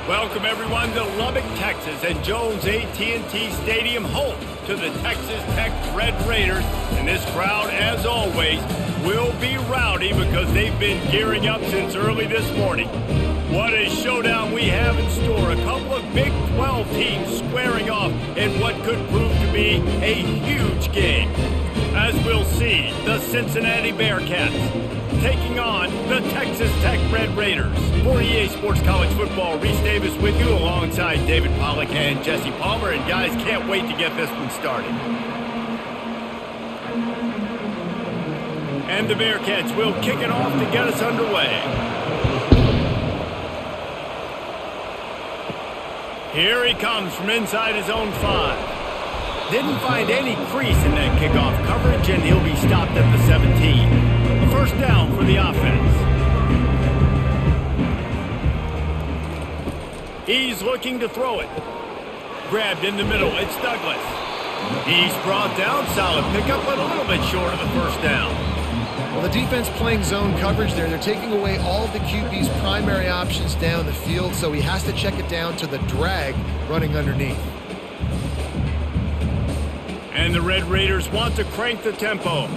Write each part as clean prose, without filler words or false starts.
Welcome everyone to Lubbock, Texas and Jones AT&T Stadium, home to the Texas Tech Red Raiders. And this crowd, as always, will be rowdy because they've been gearing up since early this morning. What a showdown we have in store. A couple of Big 12 teams squaring off in what could prove to be a huge game. As we'll see, the Cincinnati Bearcats taking on the Texas Tech Red Raiders. For EA Sports College Football, Reese Davis with you alongside David Pollack and Jesse Palmer. And guys, can't wait to get this one started. And the Bearcats will kick it off to get us underway. Here he comes from inside his own 5. Didn't find any crease in that kickoff coverage, and he'll be stopped at the 17. First down for the offense. He's looking to throw it. Grabbed in the middle, it's Douglas. He's brought down, solid pickup, but a little bit short of the first down. Well, the defense playing zone coverage there. They're taking away all of the QB's primary options down the field, so he has to check it down to the drag running underneath. And the Red Raiders want to crank the tempo.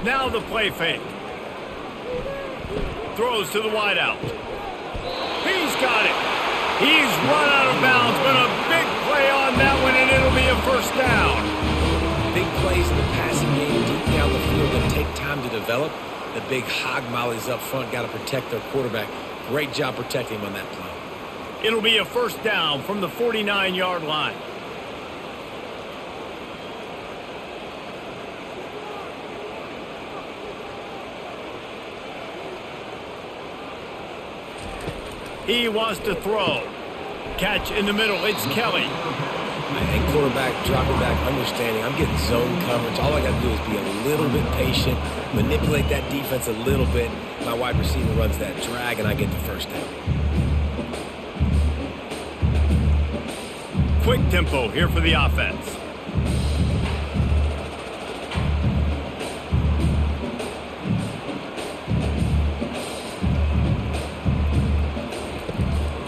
Now the play fake. Throws to the wideout. He's got it. He's run out of bounds, but a big play on that one, and it'll be a first down. Big plays in the passing game deep down the field that take time to develop. The big hog mollies up front got to protect their quarterback. Great job protecting him on that play. It'll be a first down from the 49-yard line. He wants to throw. Catch in the middle. It's Kelly. And quarterback dropping back, understanding I'm getting zone coverage. All I got to do is be a little bit patient, manipulate that defense a little bit. My wide receiver runs that drag, and I get the first down. Quick tempo here for the offense.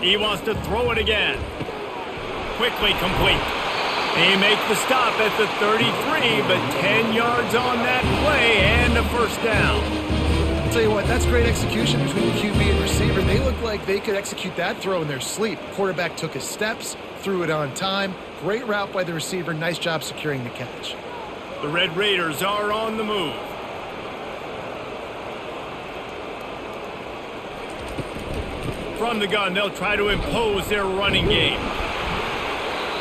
He wants to throw it again. Quickly complete. He makes the stop at the 33, but 10 yards on that play and a first down. I'll tell you what, that's great execution between the QB and receiver. They look like they could execute that throw in their sleep. Quarterback took his steps, threw it on time. Great route by the receiver. Nice job securing the catch. The Red Raiders are on the move. From the gun, they'll try to impose their running game.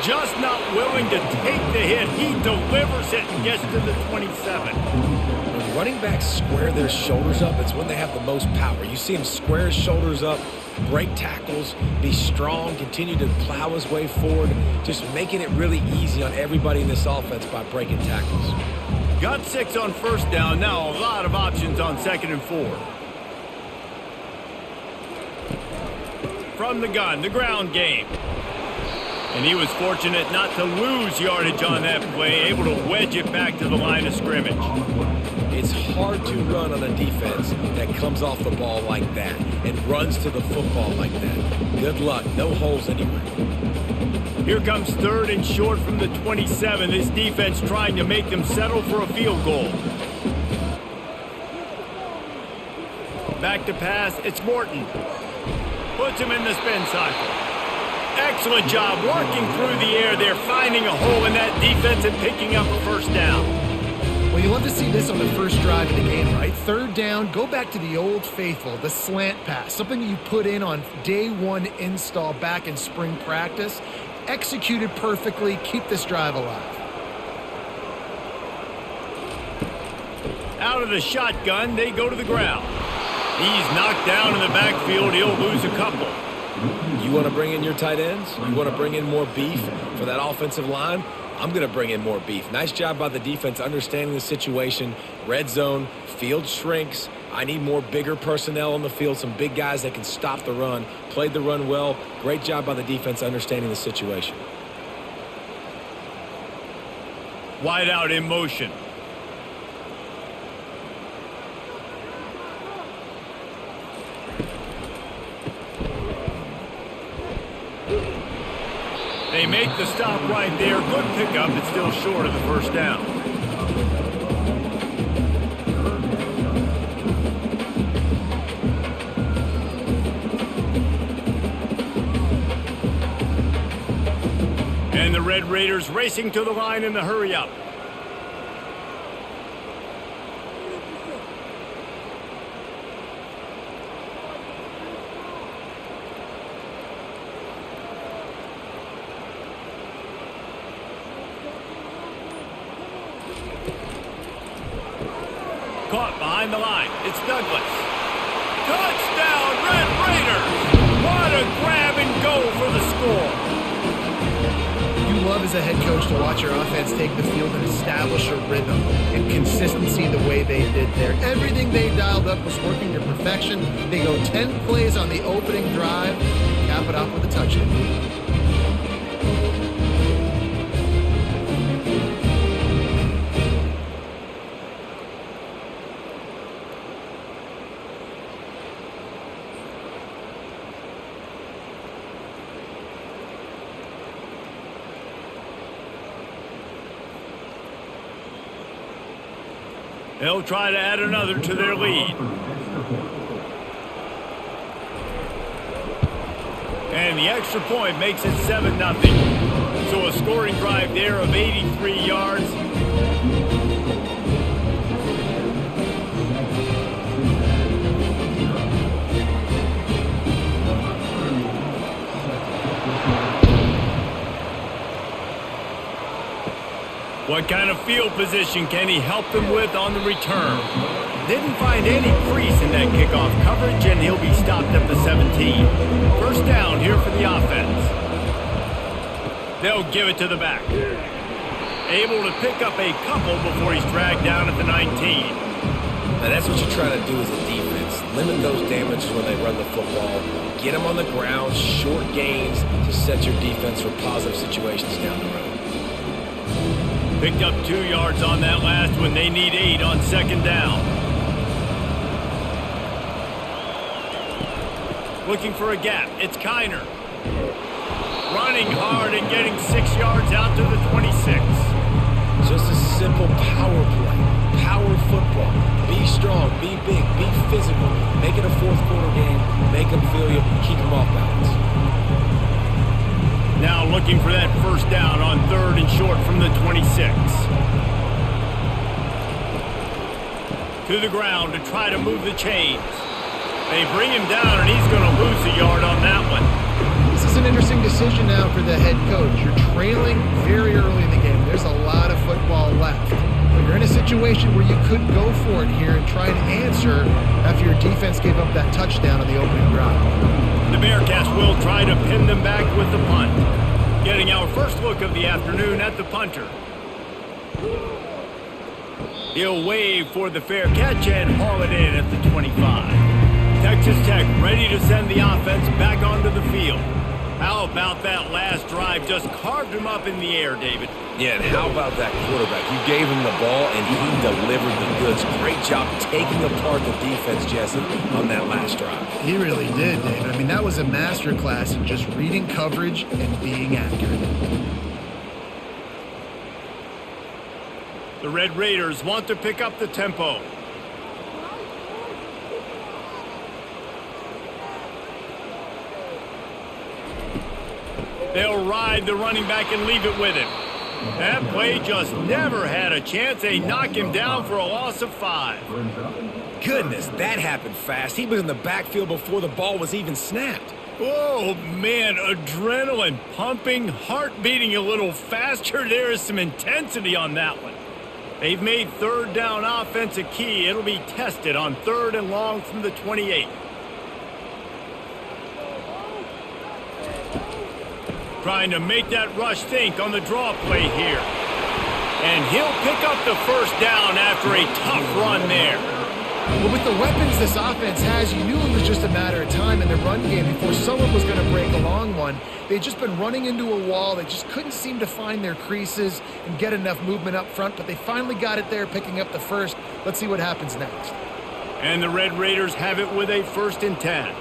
Just not willing to take the hit. He delivers it and gets to the 27. When running backs square their shoulders up, it's when they have the most power. You see him square his shoulders up, break tackles, be strong, continue to plow his way forward, just making it really easy on everybody in this offense by breaking tackles. Got 6 on first down. Now a lot of options on 2nd and 4. From the gun, the ground game. And he was fortunate not to lose yardage on that play, able to wedge it back to the line of scrimmage. It's hard to run on a defense that comes off the ball like that and runs to the football like that. Good luck. No holes anywhere. Here comes 3rd and short from the 27. This defense trying to make them settle for a field goal. Back to pass. It's Morton. Puts him in the spin cycle. Excellent job working through the air there, finding a hole in that defense and picking up a first down. Well, you love to see this on the first drive of the game, right? 3rd down, go back to the old faithful, the slant pass, something you put in on day 1 install back in spring practice. Executed perfectly, keep this drive alive. Out of the shotgun, they go to the ground. He's knocked down in the backfield. He'll lose a couple. You want to bring in your tight ends? You want to bring in more beef for that offensive line? I'm going to bring in more beef. Nice job by the defense understanding the situation. Red zone, field shrinks. I need more bigger personnel on the field, some big guys that can stop the run. Played the run well. Great job by the defense understanding the situation. Wide out in motion. make the stop right there. Good pickup. It's still short of the first down. And the Red Raiders racing to the line in the hurry-up. Caught behind the line. It's Douglas. Touchdown, Red Raiders! What a grab and go for the score. You love as a head coach to watch your offense take the field and establish a rhythm and consistency the way they did there. Everything they dialed up was working to perfection. They go 10 plays on the opening drive, cap it off with a touchdown. They'll try to add another to their lead. And the extra point makes it 7-0. So a scoring drive there of 83 yards. What kind of field position can he help them with on the return? Didn't find any crease in that kickoff coverage, and he'll be stopped at the 17. First down here for the offense. They'll give it to the back. Able to pick up a couple before he's dragged down at the 19. Now that's what you're trying to do as a defense. Limit those damages when they run the football. Get them on the ground, short gains to set your defense for positive situations down the road. Picked up 2 yards on that last one. They need 8 on second down. Looking for a gap. It's Kiner. Running hard and getting 6 yards out to the 26. Just a simple power play. Power football. Be strong, be big, be physical. Make it a fourth quarter game. Make them feel you. Keep them off balance. Now looking for that first down on 3rd and short from the 26. To the ground to try to move the chains. They bring him down, and he's going to lose a yard on that one. This is an interesting decision now for the head coach. You're trailing very early in the game. There's a lot of football left. But you're in a situation where you could go for it here and try and answer after your defense gave up that touchdown on the opening drive. The Bearcats will try to pin them back with the punt. Getting our first look of the afternoon at the punter. He'll wave for the fair catch and haul it in at the 25. Texas Tech ready to send the offense back onto the field. How about that last drive? Just carved him up in the air, David. Yeah, and how about that quarterback? You gave him the ball, and he delivered the goods. Great job taking apart the defense, Jesse, on that last drive. He really did, David. I mean, that was a masterclass in just reading coverage and being accurate. The Red Raiders want to pick up the tempo. They'll ride the running back and leave it with him. That play just never had a chance. They knock him down for a loss of 5. Goodness, that happened fast. He was in the backfield before the ball was even snapped. Oh, man, adrenaline pumping, heart beating a little faster. There is some intensity on that one. They've made 3rd down offense a key. It'll be tested on 3rd and long from the 28. Trying to make that rush think on the draw play here. And he'll pick up the first down after a tough run there. Well, with the weapons this offense has, you knew it was just a matter of time in the run game before someone was going to break a long one. They'd just been running into a wall. They just couldn't seem to find their creases and get enough movement up front, but they finally got it there, picking up the first. Let's see what happens next. And the Red Raiders have it with a 1st and 10.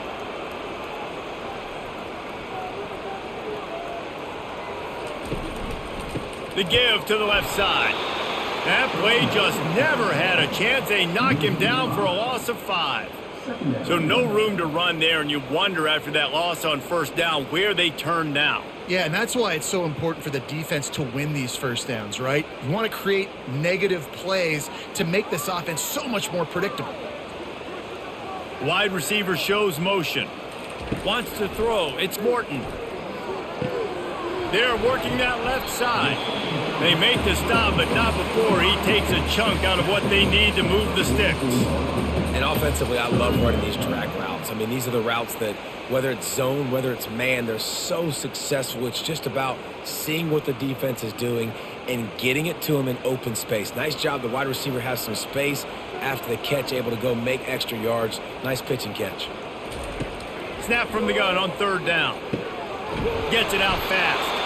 The give to the left side. That play just never had a chance. They knock him down for a loss of 5. So no room to run there, and you wonder after that loss on first down where they turn now. Yeah, and that's why it's so important for the defense to win these first downs, right? You want to create negative plays to make this offense so much more predictable. Wide receiver shows motion. Wants to throw. It's Morton. They're working that left side. They make the stop, but not before he takes a chunk out of what they need to move the sticks. And offensively, I love running these drag routes. I mean, these are the routes that, whether it's zone, whether it's man, they're so successful. It's just about seeing what the defense is doing and getting it to them in open space. Nice job. The wide receiver has some space after the catch, able to go make extra yards. Nice pitch and catch. Snap from the gun on third down. Gets it out fast.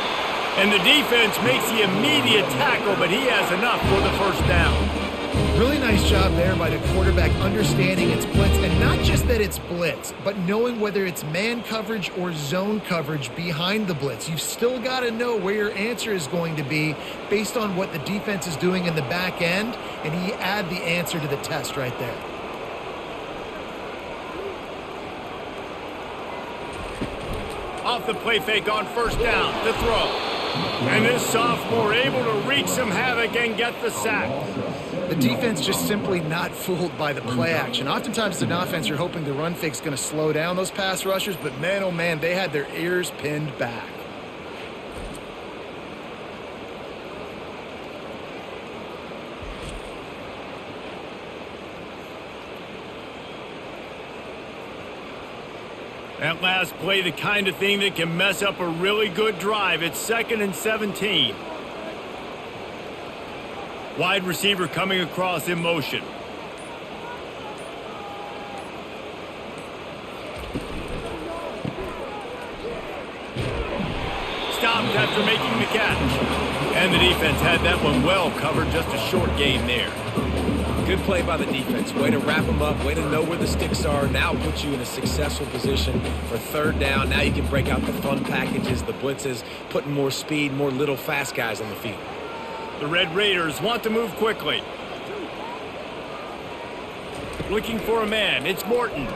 And the defense makes the immediate tackle, but he has enough for the first down. Really nice job there by the quarterback understanding it's blitz, and not just that it's blitz, but knowing whether it's man coverage or zone coverage behind the blitz. You've still got to know where your answer is going to be based on what the defense is doing in the back end, and he add the answer to the test right there. Off the play fake on first down, the throw. And this sophomore able to wreak some havoc and get the sack. The defense just simply not fooled by the play action. Oftentimes, an offense, you're hoping the run fake's going to slow down those pass rushers, but man, oh man, they had their ears pinned back. That last play, the kind of thing that can mess up a really good drive. It's 2nd and 17. Wide receiver coming across in motion. Stopped after making the catch. And the defense had that one well covered, just a short gain there. Good play by the defense. Way to wrap them up. Way to know where the sticks are. Now puts you in a successful position for third down. Now you can break out the fun packages, the blitzes, putting more speed, more little fast guys on the field. The Red Raiders want to move quickly. Looking for a man. It's Morton.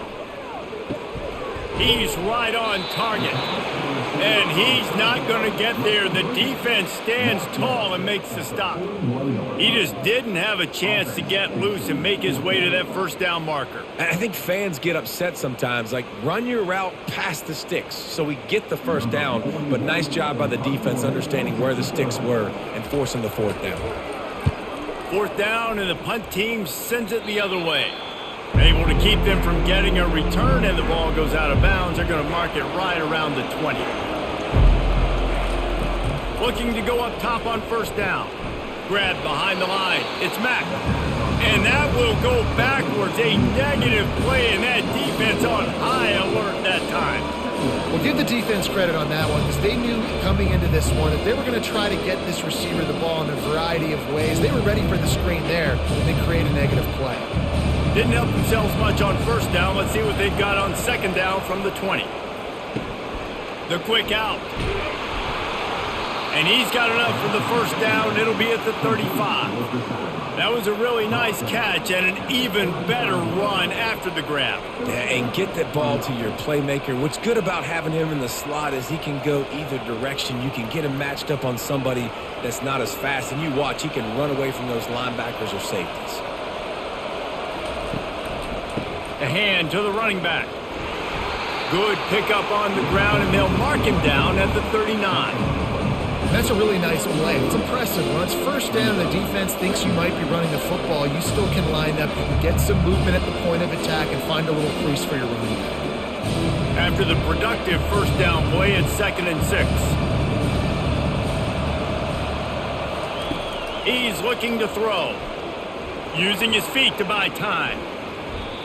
He's right on target. And he's not going to get there. The defense stands tall and makes the stop. He just didn't have a chance to get loose and make his way to that first down marker. And I think fans get upset sometimes, like run your route past the sticks so we get the first down, but nice job by the defense understanding where the sticks were and forcing the fourth down. Fourth down, and the punt team sends it the other way. Able to keep them from getting a return, and the ball goes out of bounds. They're going to mark it right around the 20. Looking to go up top on first down. Grab behind the line. It's Mack. And that will go backwards. A negative play, and that defense on high alert that time. Well, give the defense credit on that one, because they knew coming into this one that they were going to try to get this receiver the ball in a variety of ways. They were ready for the screen there, and they create a negative play. Didn't help themselves much on first down. Let's see what they've got on second down from the 20. The quick out. And he's got enough for the first down. It'll be at the 35. That was a really nice catch and an even better run after the grab. Yeah, and get that ball to your playmaker. What's good about having him in the slot is he can go either direction. You can get him matched up on somebody that's not as fast. And you watch, he can run away from those linebackers or safeties. A hand to the running back. Good pickup on the ground, and they'll mark him down at the 39. That's a really nice play. It's impressive. When it's first down, the defense thinks you might be running the football. You still can line up. You can get some movement at the point of attack and find a little crease for your running back. After the productive first down play, it's 2nd and 6. He's looking to throw. Using his feet to buy time.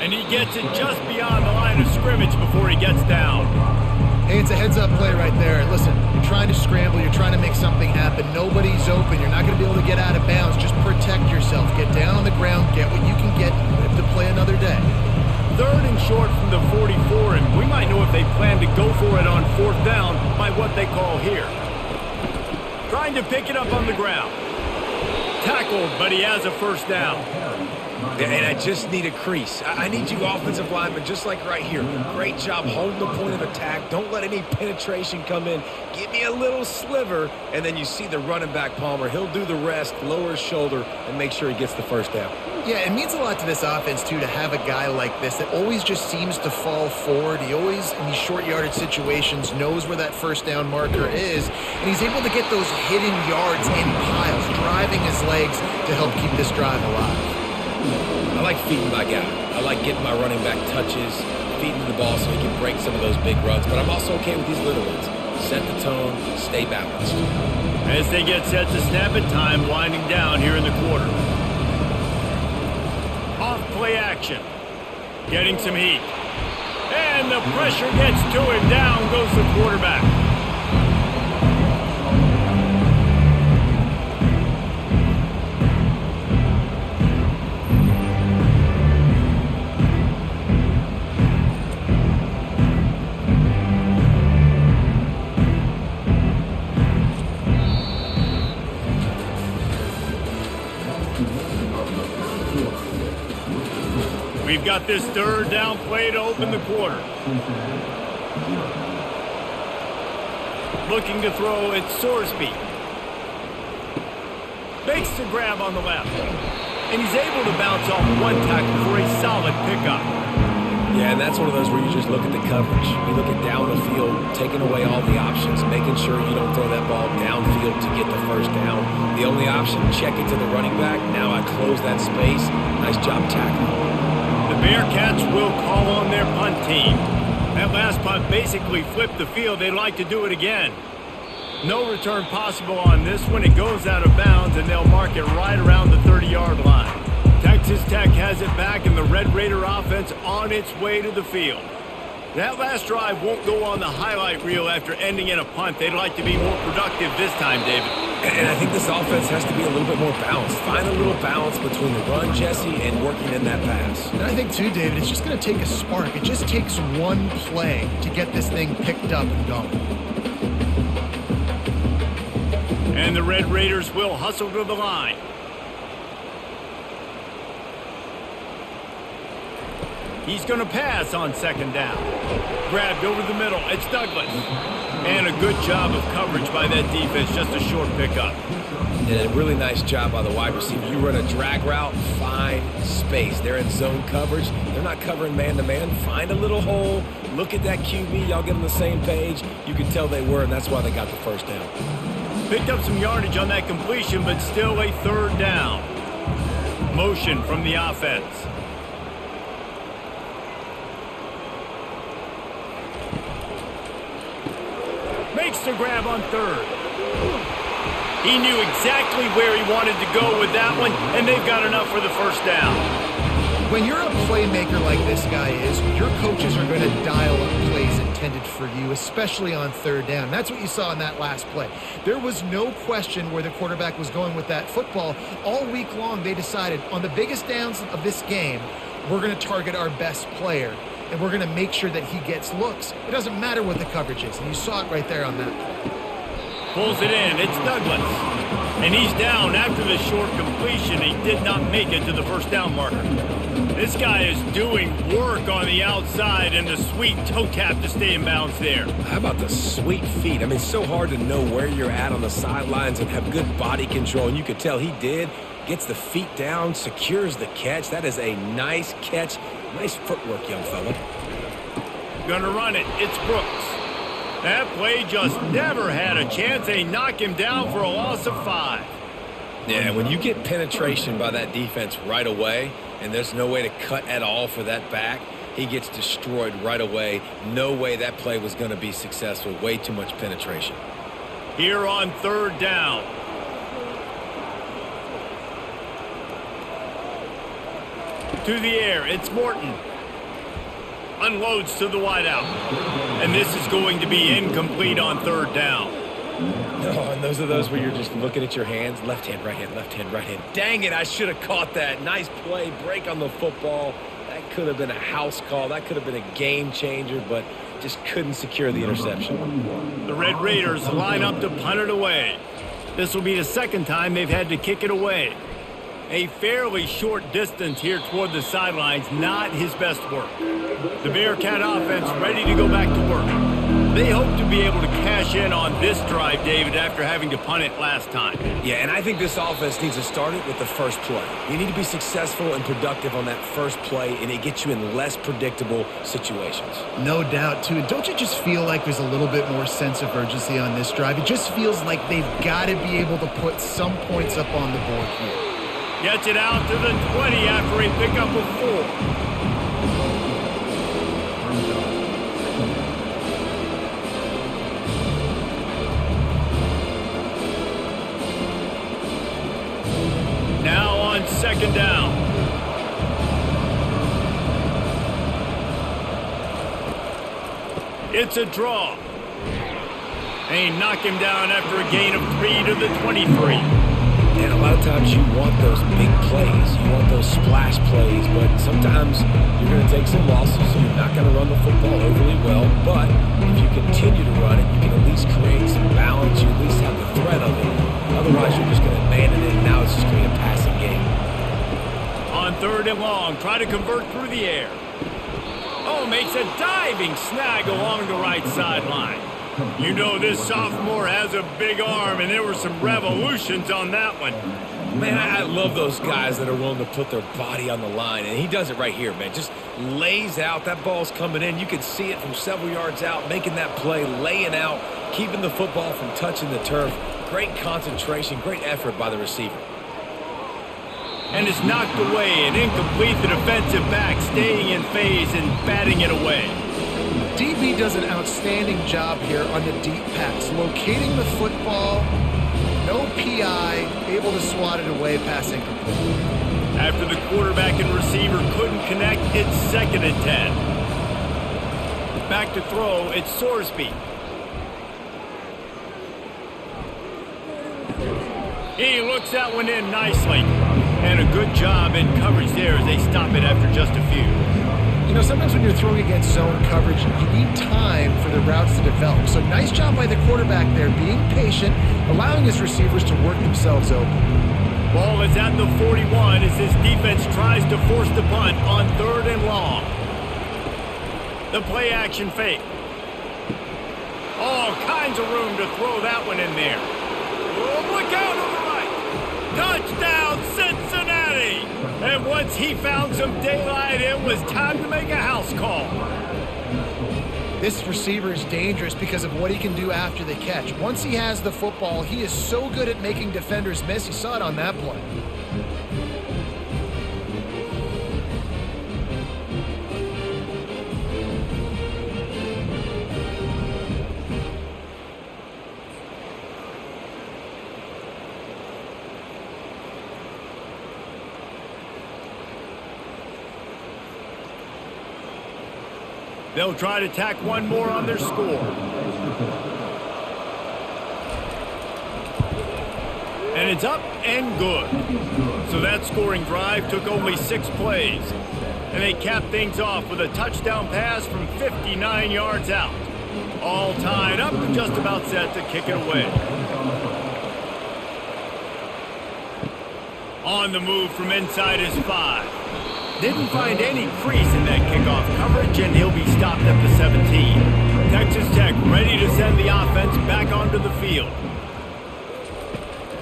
And he gets it just beyond the line of scrimmage before he gets down. Hey, it's a heads-up play right there. Listen, you're trying to scramble. You're trying to make something happen. Nobody's open. You're not going to be able to get out of bounds. Just protect yourself. Get down on the ground. Get what you can get. Live to play another day. 3rd and short from the 44, and we might know if they plan to go for it on 4th down by what they call here. Trying to pick it up on the ground. Tackled, but he has a first down. And I just need a crease. I need you offensive linemen, just like right here. Great job holding the point of attack. Don't let any penetration come in. Give me a little sliver, and then you see the running back, Palmer. He'll do the rest, lower his shoulder, and make sure he gets the first down. Yeah, it means a lot to this offense, too, to have a guy like this that always just seems to fall forward. He always, in these short yardage situations, knows where that first down marker is, and he's able to get those hidden yards in piles, driving his legs to help keep this drive alive. I like feeding my guy. I like getting my running back touches, feeding the ball so he can break some of those big runs, but I'm also okay with these little ones. Set the tone, stay balanced. As they get set to snap it, time winding down here in the quarter. Off play action. Getting some heat. And the pressure gets to him. Down goes the quarterback. We've got this third down play to open the quarter. Looking to throw at Sorsby. Makes the grab on the left. And he's able to bounce off one tackle for a solid pickup. Yeah, and that's one of those where you just look at the coverage. You look at down the field, taking away all the options, making sure you don't throw that ball downfield to get the first down. The only option, check it to the running back. Now I close that space. Nice job tackling. The Bearcats will call on their punt team. That last punt basically flipped the field. They'd like to do it again. No return possible on this one. It goes out of bounds, and they'll mark it right around the 30-yard line. Texas Tech has it back, and the Red Raider offense on its way to the field. That last drive won't go on the highlight reel after ending in a punt. They'd like to be more productive this time, David. And I think this offense has to be a little bit more balanced. Find a little balance between the run, Jesse, and working in that pass. And I think, too, David, it's just going to take a spark. It just takes one play to get this thing picked up and going. And the Red Raiders will hustle to the line. He's going to pass on second down. Grabbed over the middle. It's Douglas. And a good job of coverage by that defense. Just a short pickup. And a really nice job by the wide receiver. You run a drag route, find space. They're in zone coverage. They're not covering man-to-man. Find a little hole. Look at that QB. Y'all get on the same page. You can tell they were, and that's why they got the first down. Picked up some yardage on that completion, but still a third down. Motion from the offense. Makes the grab on third. He knew exactly where he wanted to go with that one, and they've got enough for the first down. When you're a playmaker like this guy is, your coaches are going to dial up plays intended for you, especially on third down. That's what you saw in that last play. There was no question where the quarterback was going with that football. All week long, they decided on the biggest downs of this game, we're going to target our best player, and we're going to make sure that he gets looks. It doesn't matter what the coverage is, and you saw it right there on that play. Pulls it in. It's Douglas. And he's down after the short completion. He did not make it to the first down marker. This guy is doing work on the outside and the sweet toe tap to stay in bounds there. How about the sweet feet? I mean, it's so hard to know where you're at on the sidelines and have good body control. And you could tell he did. Gets the feet down, secures the catch. That is a nice catch. Nice footwork, young fella. Gonna run it. It's Brooks. That play just never had a chance. They knock him down for a loss of 5. Yeah, when you get penetration by that defense right away, and there's no way to cut at all for that back, he gets destroyed right away. No way that play was going to be successful. Way too much penetration. Here on third down. To the air, it's Morton. Unloads to the wideout. And this is going to be incomplete on third down. Oh, and those are those where you're just looking at your hands. Left hand, right hand, left hand, right hand. Dang it, I should have caught that. Nice play, break on the football. That could have been a house call. That could have been a game changer, but just couldn't secure the interception. The Red Raiders line up to punt it away. This will be the second time they've had to kick it away. A fairly short distance here toward the sidelines, not his best work. The Bearcat offense ready to go back to work. They hope to be able to cash in on this drive, David, after having to punt it last time. Yeah, and I think this offense needs to start it with the first play. You need to be successful and productive on that first play, and it gets you in less predictable situations. No doubt, too. Don't you just feel like there's a little bit more sense of urgency on this drive? It just feels like they've got to be able to put some points up on the board here. Gets it out to the 20 after a pickup of 4. Now on second down. It's a draw. They knock him down after a gain of 3 to the 23. And a lot of times you want those big plays. You want those splash plays, but sometimes you're going to take some losses. You're not going to run the football overly well, but if you continue to run it, you can at least create some balance. You at least have the threat of it. Otherwise, you're just going to abandon it, and now it's just going to be a passing game. On third and long, try to convert through the air. Oh, makes a diving snag along the right sideline. You know this sophomore has a big arm, and there were some revolutions on that one. Man, I love those guys that are willing to put their body on the line, and he does it right here, man. Just lays out. That ball's coming in. You can see it from several yards out, making that play, laying out, keeping the football from touching the turf. Great concentration, great effort by the receiver. And it's knocked away and incomplete. The defensive back staying in phase and batting it away. DB does an outstanding job here on the deep pass, locating the football, no PI, able to swat it away, pass incomplete. After the quarterback and receiver couldn't connect, it's second and 10. Back to throw, it's Sorsby. He looks that one in nicely. And a good job in coverage there as they stop it after just a few. You know, sometimes when you're throwing against zone coverage, you need time for the routes to develop. So nice job by the quarterback there, being patient, allowing his receivers to work themselves open. Ball is at the 41 as his defense tries to force the punt on third and long. The play action fake. All kinds of room to throw that one in there. Oh, look out on the right. Touchdown, Cincinnati! And once he found some daylight, it was time to make a house call. This receiver is dangerous because of what he can do after the catch. Once he has the football, he is so good at making defenders miss. You saw it on that play. They'll try to tack one more on their score. And it's up and good. So that scoring drive took only 6 plays. And they capped things off with a touchdown pass from 59 yards out. All tied up and just about set to kick it away. On the move from inside his 5. Didn't find any crease in that kickoff coverage, and he'll be stopped at the 17. Texas Tech ready to send the offense back onto the field.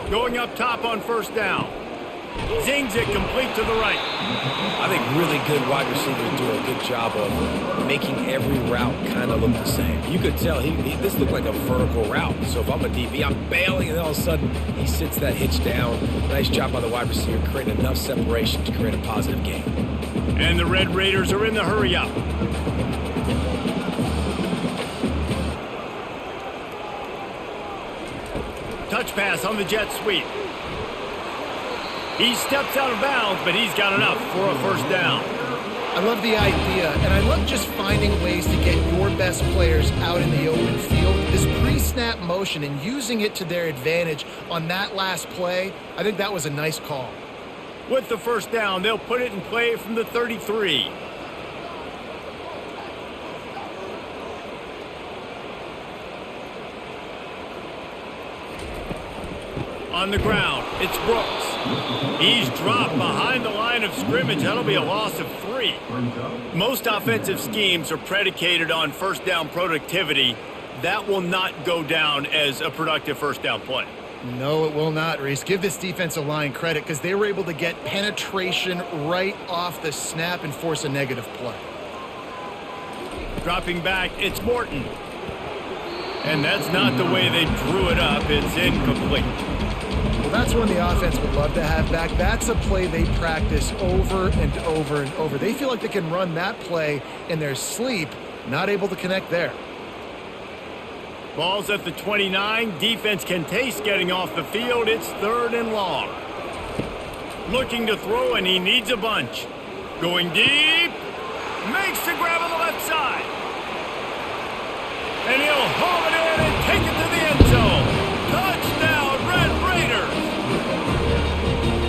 Going up top on first down. Zings it complete to the right. I think really good wide receivers do a good job of making every route kind of look the same. You could tell this looked like a vertical route. So if I'm a DB, I'm bailing, and then all of a sudden he sits that hitch down. Nice job by the wide receiver, creating enough separation to create a positive gain. And the Red Raiders are in the hurry up. Touch pass on the jet sweep. He steps out of bounds, but he's got enough for a first down. I love the idea, and I love just finding ways to get your best players out in the open field. This pre-snap motion and using it to their advantage on that last play, I think that was a nice call. With the first down, they'll put it in play from the 33. On the ground, it's Brooks. He's dropped behind the line of scrimmage. That'll be a loss of 3. Most offensive schemes are predicated on first down productivity. That will not go down as a productive first down play. No, it will not, Reese. Give this defensive line credit because they were able to get penetration right off the snap and force a negative play. Dropping back, it's Morton. And that's not the way they drew it up. It's incomplete. Well, that's one the offense would love to have back. That's a play they practice over and over and over. They feel like they can run that play in their sleep, not able to connect there. Ball's at the 29. Defense can taste getting off the field. It's 3rd and long. Looking to throw, and he needs a bunch. Going deep. Makes the grab on the left side. And he'll haul it in and take it to the end zone. Touchdown, Red Raiders.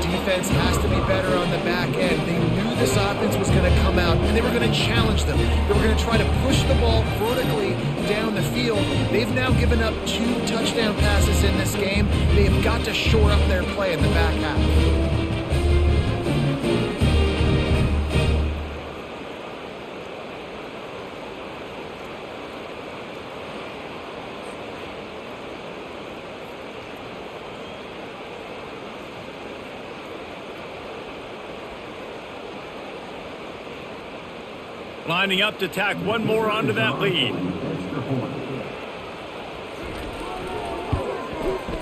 Defense has to be better on the back end. They knew this offense was going to come out, and they were going to challenge them. They were going to try to push the ball vertically down the field. They've now given up 2 touchdown passes in this game. They have got to shore up their play in the back half. Lining up to tack one more onto that lead.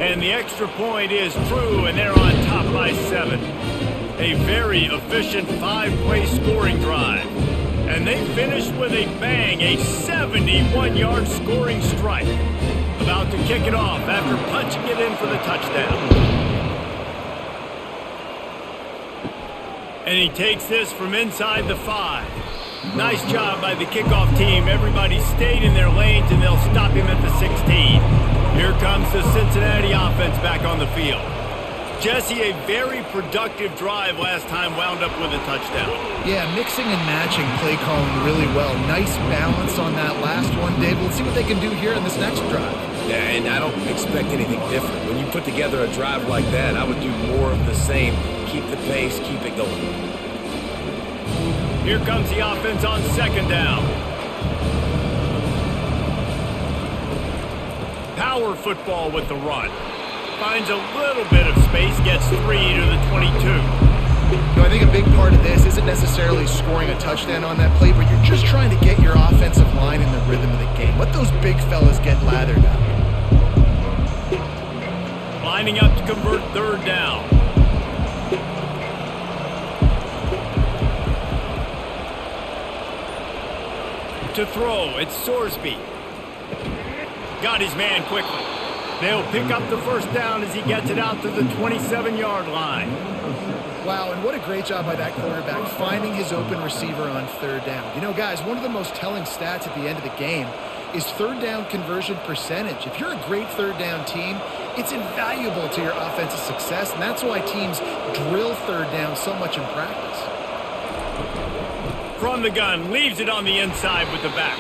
And the extra point is true, and they're on top by 7. A very efficient 5-play scoring drive. And they finished with a bang, a 71-yard scoring strike. About to kick it off after punching it in for the touchdown. And he takes this from inside the 5. Nice job by the kickoff team. Everybody stayed in their lanes, and they'll stop him at the 16. Here comes the Cincinnati offense back on the field. Jesse, a very productive drive last time, wound up with a touchdown. Yeah, mixing and matching play calling really well. Nice balance on that last one, Dave. Let's see what they can do here in this next drive. Yeah, and I don't expect anything different. When you put together a drive like that, I would do more of the same. Keep the pace, keep it going. Here comes the offense on 2nd down. Power football with the run. Finds a little bit of space, gets 3 to the 22. I think a big part of this isn't necessarily scoring a touchdown on that play, but you're just trying to get your offensive line in the rhythm of the game. Let those big fellas get lathered up. Lining up to convert 3rd down. To throw, it's Sorsby. Got his man quickly. They'll pick up the first down as he gets it out to the 27-yard line. Wow, and what a great job by that quarterback finding his open receiver on 3rd down. You know, guys, one of the most telling stats at the end of the game is 3rd down conversion percentage. If you're a great 3rd down team, it's invaluable to your offensive success, and that's why teams drill 3rd down so much in practice. From the gun, leaves it on the inside with the back.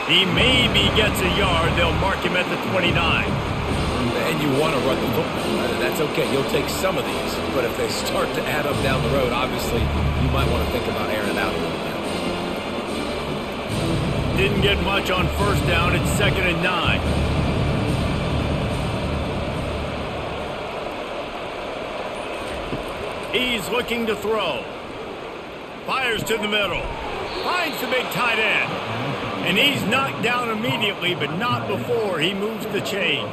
He maybe gets a yard. They'll mark him at the 29. And you want to run the football. That's okay. You'll take some of these. But if they start to add up down the road, obviously, you might want to think about airing it out a little bit. Didn't get much on 1st down. It's 2nd and 9. He's looking to throw. Fires to the middle. Finds the big tight end. And he's knocked down immediately, but not before he moves the chains.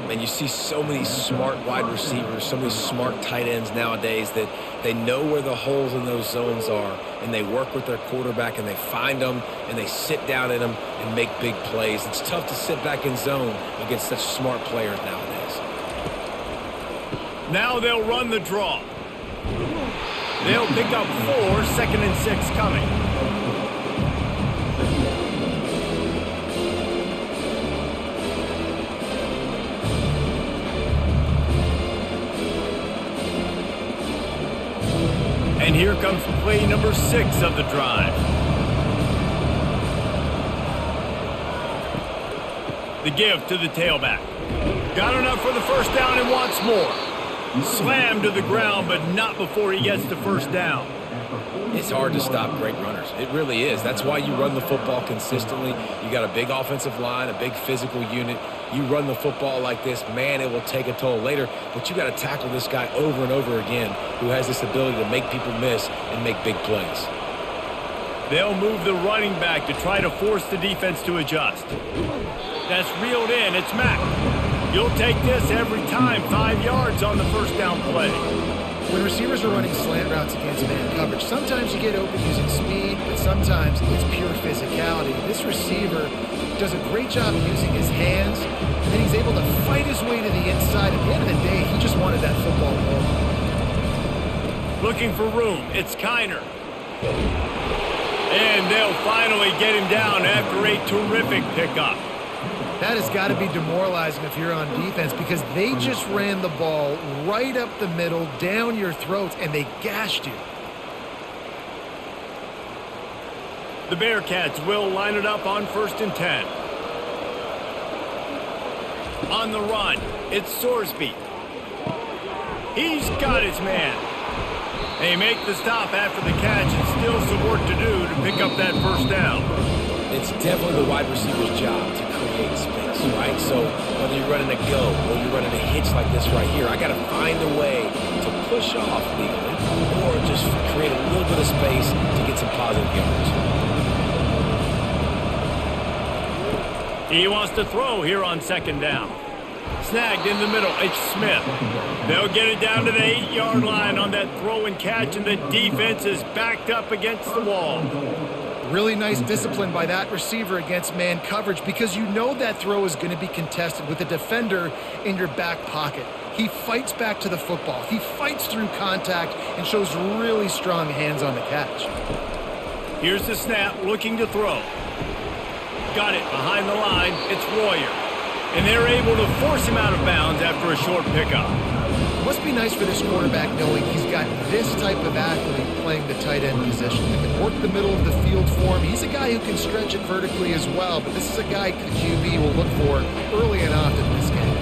And you see so many smart wide receivers, so many smart tight ends nowadays that they know where the holes in those zones are, and they work with their quarterback, and they find them, and they sit down in them and make big plays. It's tough to sit back in zone against such smart players nowadays. Now they'll run the draw. They'll pick up 4, 2nd and 6 coming. And here comes play number 6 of the drive. The give to the tailback. Got enough for the first down and wants more. Slammed to the ground, but not before he gets the first down. It's hard to stop great runners. It really is. That's why you run the football consistently. You got a big offensive line, a big physical unit. You run the football like this, man, it will take a toll later. But you got to tackle this guy over and over again who has this ability to make people miss and make big plays. They'll move the running back to try to force the defense to adjust. That's reeled in. It's Mack. You'll take this every time. 5 yards on the first down play. When receivers are running slant routes against man coverage, sometimes you get open using speed, but sometimes it's pure physicality. This receiver does a great job using his hands, and he's able to fight his way to the inside. At the end of the day, he just wanted that football ball. Looking for room. It's Kiner. And they'll finally get him down after a terrific pickup. That has got to be demoralizing if you're on defense because they just ran the ball right up the middle, down your throats, and they gashed you. The Bearcats will line it up on 1st and 10. On the run, it's Sorsby. He's got his man. They make the stop after the catch and still some work to do to pick up that first down. It's definitely the wide receiver's job to create space, right? So whether you're running a go or you're running a hitch like this right here, I got to find a way to push off legally or just create a little bit of space to get some positive yards. He wants to throw here on 2nd down. Snagged in the middle. It's Smith. They'll get it down to the 8-yard line on that throw and catch, and the defense is backed up against the wall. Really nice discipline by that receiver against man coverage because you know that throw is going to be contested with a defender in your back pocket. He fights back to the football. He fights through contact and shows really strong hands on the catch. Here's the snap, looking to throw. Got it behind the line. It's Royer. And they're able to force him out of bounds after a short pickup. Must be nice for this quarterback knowing he's got this type of athlete playing the tight end position. He can work the middle of the field for him. He's a guy who can stretch it vertically as well, but this is a guy the QB will look for early and often in this game.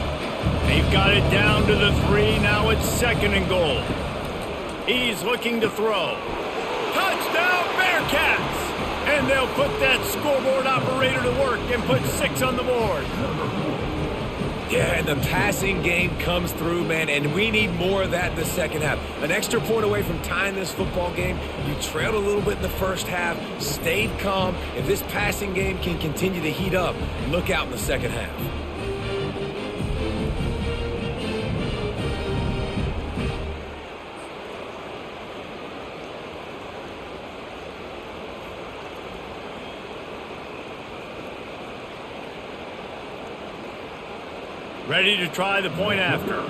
They've got it down to the 3. Now it's 2nd and goal. He's looking to throw. Touchdown, Bearcats! And they'll put that scoreboard operator to work and put 6 on the board. Yeah, and the passing game comes through, man, and we need more of that in the second half. An extra point away from tying this football game. You trailed a little bit in the first half, stayed calm. If this passing game can continue to heat up, look out in the second half. Ready to try the point after.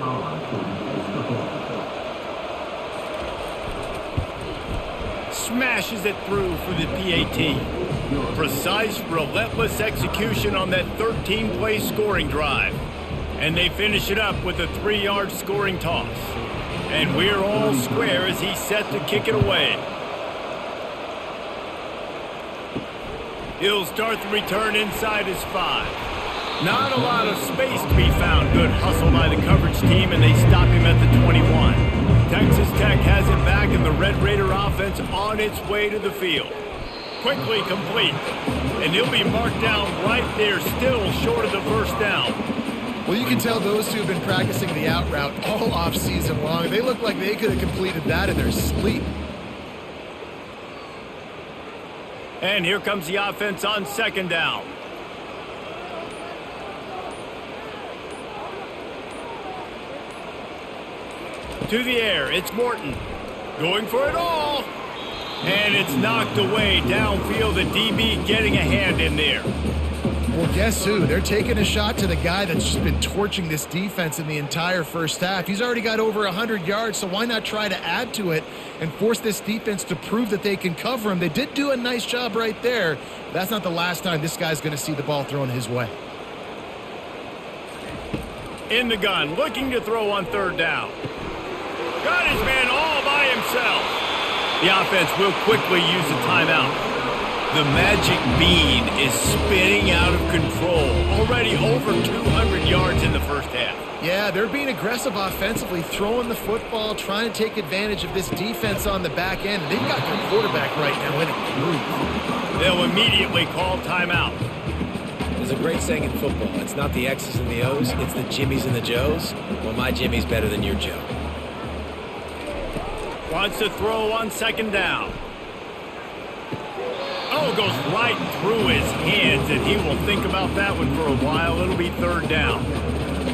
Smashes it through for the PAT. Precise, relentless execution on that 13-play scoring drive. And they finish it up with a 3-yard scoring toss. And we're all square as he's set to kick it away. He'll start the return inside his 5. Not a lot of space to be found. Good hustle by the coverage team, and they stop him at the 21. Texas Tech has it back, and the Red Raider offense on its way to the field. Quickly complete, and he'll be marked down right there, still short of the first down. Well, you can tell those two have been practicing the out route all off-season long. They look like they could have completed that in their sleep. And here comes the offense on 2nd down. To the air, it's Morton. Going for it all. And it's knocked away downfield. The DB getting a hand in there. Well, guess who? They're taking a shot to the guy that's just been torching this defense in the entire first half. He's already got over 100 yards, so why not try to add to it and force this defense to prove that they can cover him? They did do a nice job right there. That's not the last time this guy's going to see the ball thrown his way. In the gun, looking to throw on 3rd down. Got his man all by himself. The offense will quickly use a timeout. The magic bean is spinning out of control. Already over 200 yards in the first half. Yeah, they're being aggressive offensively, throwing the football, trying to take advantage of this defense on the back end. They've got their quarterback right now in a groove. They'll immediately call timeout. There's a great saying in football. It's not the X's and the O's, it's the Jimmies and the Joes. Well, my Jimmy's better than your Joe. Wants to throw on second down. Oh, goes right through his hands, and he will think about that one for a while. It'll be third down.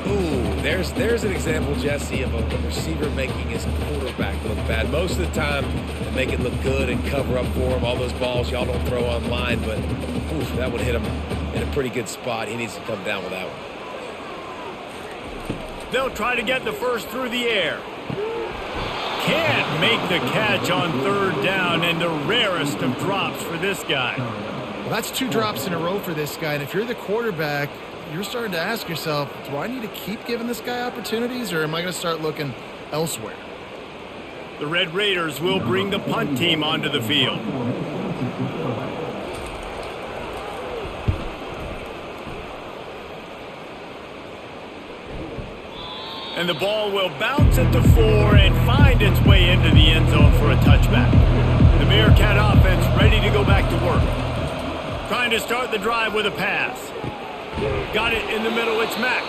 Ooh, there's an example, Jesse, of a receiver making his quarterback look bad. Most of the time, they make it look good and cover up for him. All those balls y'all don't throw online, but oof, that would hit him in a pretty good spot. He needs to come down with that one. They'll try to get the first through the air. Can't make the catch on third down, and the rarest of drops for this guy. Well, that's 2 drops in a row for this guy, and if you're the quarterback, you're starting to ask yourself, do I need to keep giving this guy opportunities, or am I going to start looking elsewhere? The Red Raiders will bring the punt team onto the field. And the ball will bounce at the 4 and find its way into the end zone for a touchback. The Bearcat offense ready to go back to work. Trying to start the drive with a pass. Got it in the middle, it's Mack.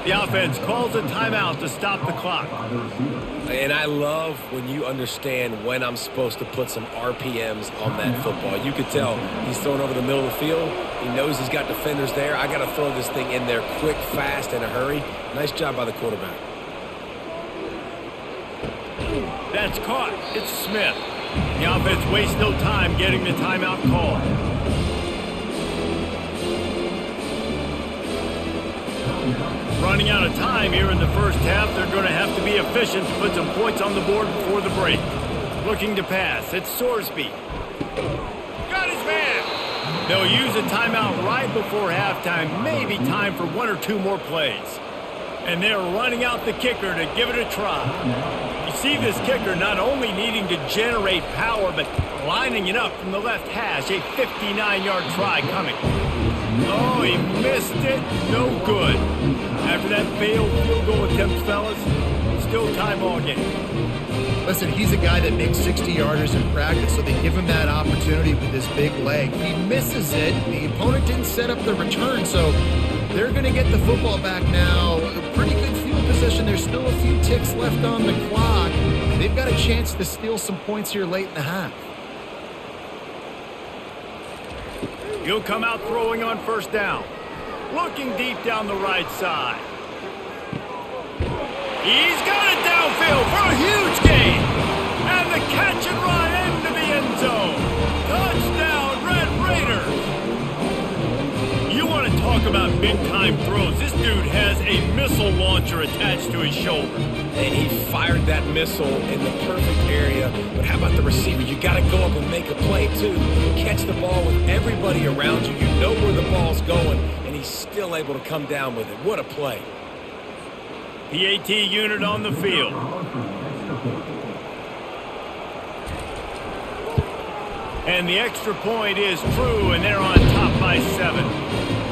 The offense calls a timeout to stop the clock. And I love when you understand when I'm supposed to put some RPMs on that football. You could tell he's throwing over the middle of the field. He knows he's got defenders there. I got to throw this thing in there quick, fast, in a hurry. Nice job by the quarterback. That's caught. It's Smith. The offense wastes no time getting the timeout call. Running out of time here in the first half. They're going to have to be efficient to put some points on the board before the break. Looking to pass. It's Sorsby. Got his man. They'll use a timeout right before halftime. Maybe time for 1 or 2 more plays. And they're running out the kicker to give it a try. You see this kicker not only needing to generate power, but lining it up from the left hash. A 59-yard try coming. Oh, he missed it. No good. After that failed field goal attempt, fellas, still tie ball game. Listen, he's a guy that makes 60-yarders in practice, so they give him that opportunity with his big leg. He misses it. The opponent didn't set up the return, so they're going to get the football back now. A pretty good field position. There's still a few ticks left on the clock. They've got a chance to steal some points here late in the half. He'll come out throwing on first down. Looking deep down the right side. He's got it downfield for a huge gain. And the catch and run into the end zone. Touchdown, Red Raiders. You want to talk about big-time throws. This dude has a missile launcher attached to his shoulder. And he fired that missile in the perfect area. But how about the receiver? You got to go up and make a play, too. Catch the ball with everybody around you. You know where the ball's going, and he's still able to come down with it. What a play. PAT unit on the field. And the extra point is true, and they're on top by 7.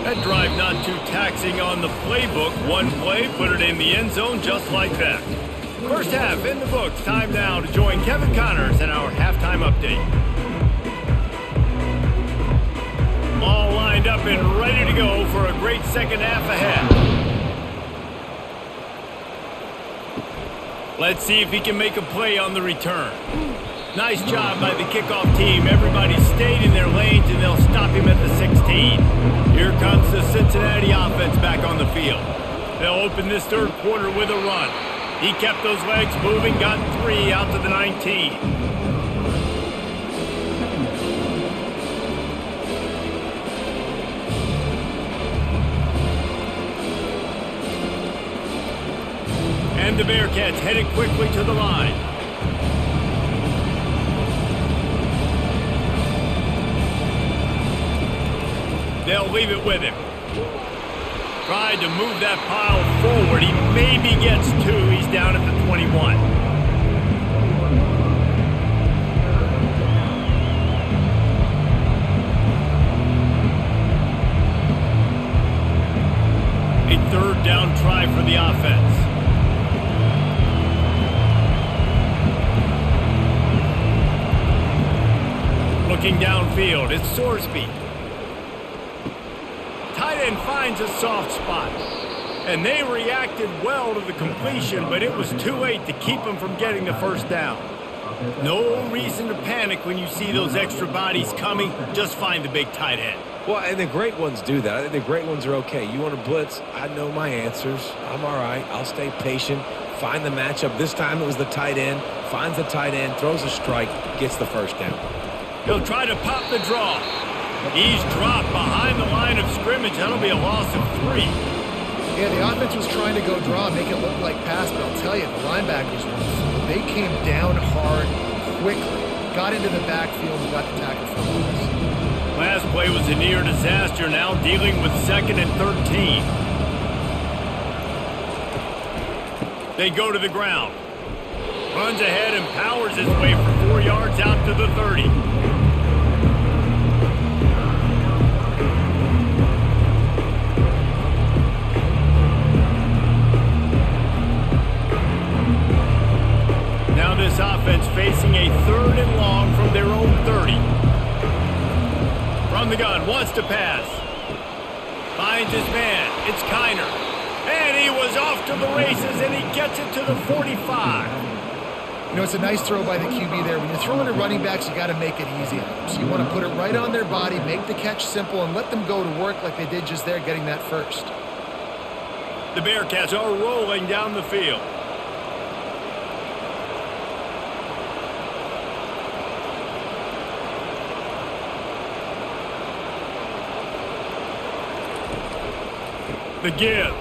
That drive not too taxing on the playbook. One play, put it in the end zone just like that. First half in the books. Time now to join Kevin Connors in our halftime update. All lined up and ready to go for a great second half ahead. Let's see if he can make a play on the return. Nice job by the kickoff team. Everybody stayed in their lanes, and they'll stop him at the 16. Here comes the Cincinnati offense back on the field. They'll open this third quarter with a run. He kept those legs moving, got 3 out to the 19. And the Bearcats headed quickly to the line. They'll leave it with him. Tried to move that pile forward. He maybe gets 2. He's down at the 21. Looking downfield, it's Sorsby. Tight end finds a soft spot. And they reacted well to the completion, but it was too late to keep them from getting the first down. No reason to panic when you see those extra bodies coming. Just find the big tight end. Well, and the great ones do that. I think the great ones are okay. You want to blitz? I know my answers. I'm all right. I'll stay patient. Find the matchup. This time it was the tight end. Finds the tight end, throws a strike, gets the first down. He'll try to pop the draw. He's dropped behind the line of scrimmage. That'll be a loss of 3. Yeah, the offense was trying to go draw, make it look like pass, but I'll tell you, the linebackers, they came down hard quickly, got into the backfield, and got the tackle for a loss. Last play was a near disaster, now dealing with 2nd and 13. They go to the ground. Runs ahead and powers his way for 4 yards out to the 30. Now this offense facing a 3rd and long from their own 30. From the gun, wants to pass. Finds his man. It's Kiner. And he was off to the races, and he gets it to the 45. You know, it's a nice throw by the QB there. When you're throwing to running backs, you got to make it easy on them. So you want to put it right on their body, make the catch simple, and let them go to work like they did just there, getting that first. The Bearcats are rolling down the field. The give.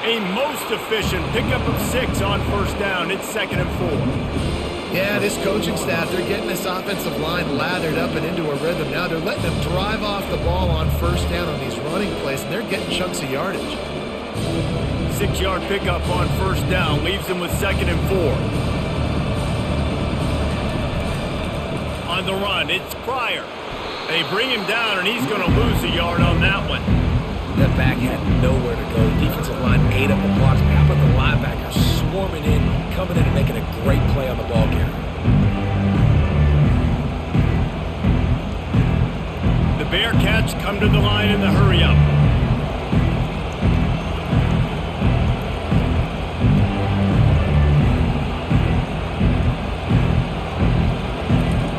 A most efficient pickup of 6 on first down. It's 2nd and 4. Yeah, this coaching staff, they're getting this offensive line lathered up and into a rhythm. Now they're letting them drive off the ball on first down on these running plays, and they're getting chunks of yardage. 6-yard pickup on first down leaves them with 2nd and 4. On the run, it's Pryor. They bring him down, and he's going to lose a yard on that one. That back had nowhere to go. The defensive line ate up the blocks. How about the linebackers swarming in, coming in and making a great play on the ball carrier? The Bearcats come to the line in the hurry-up.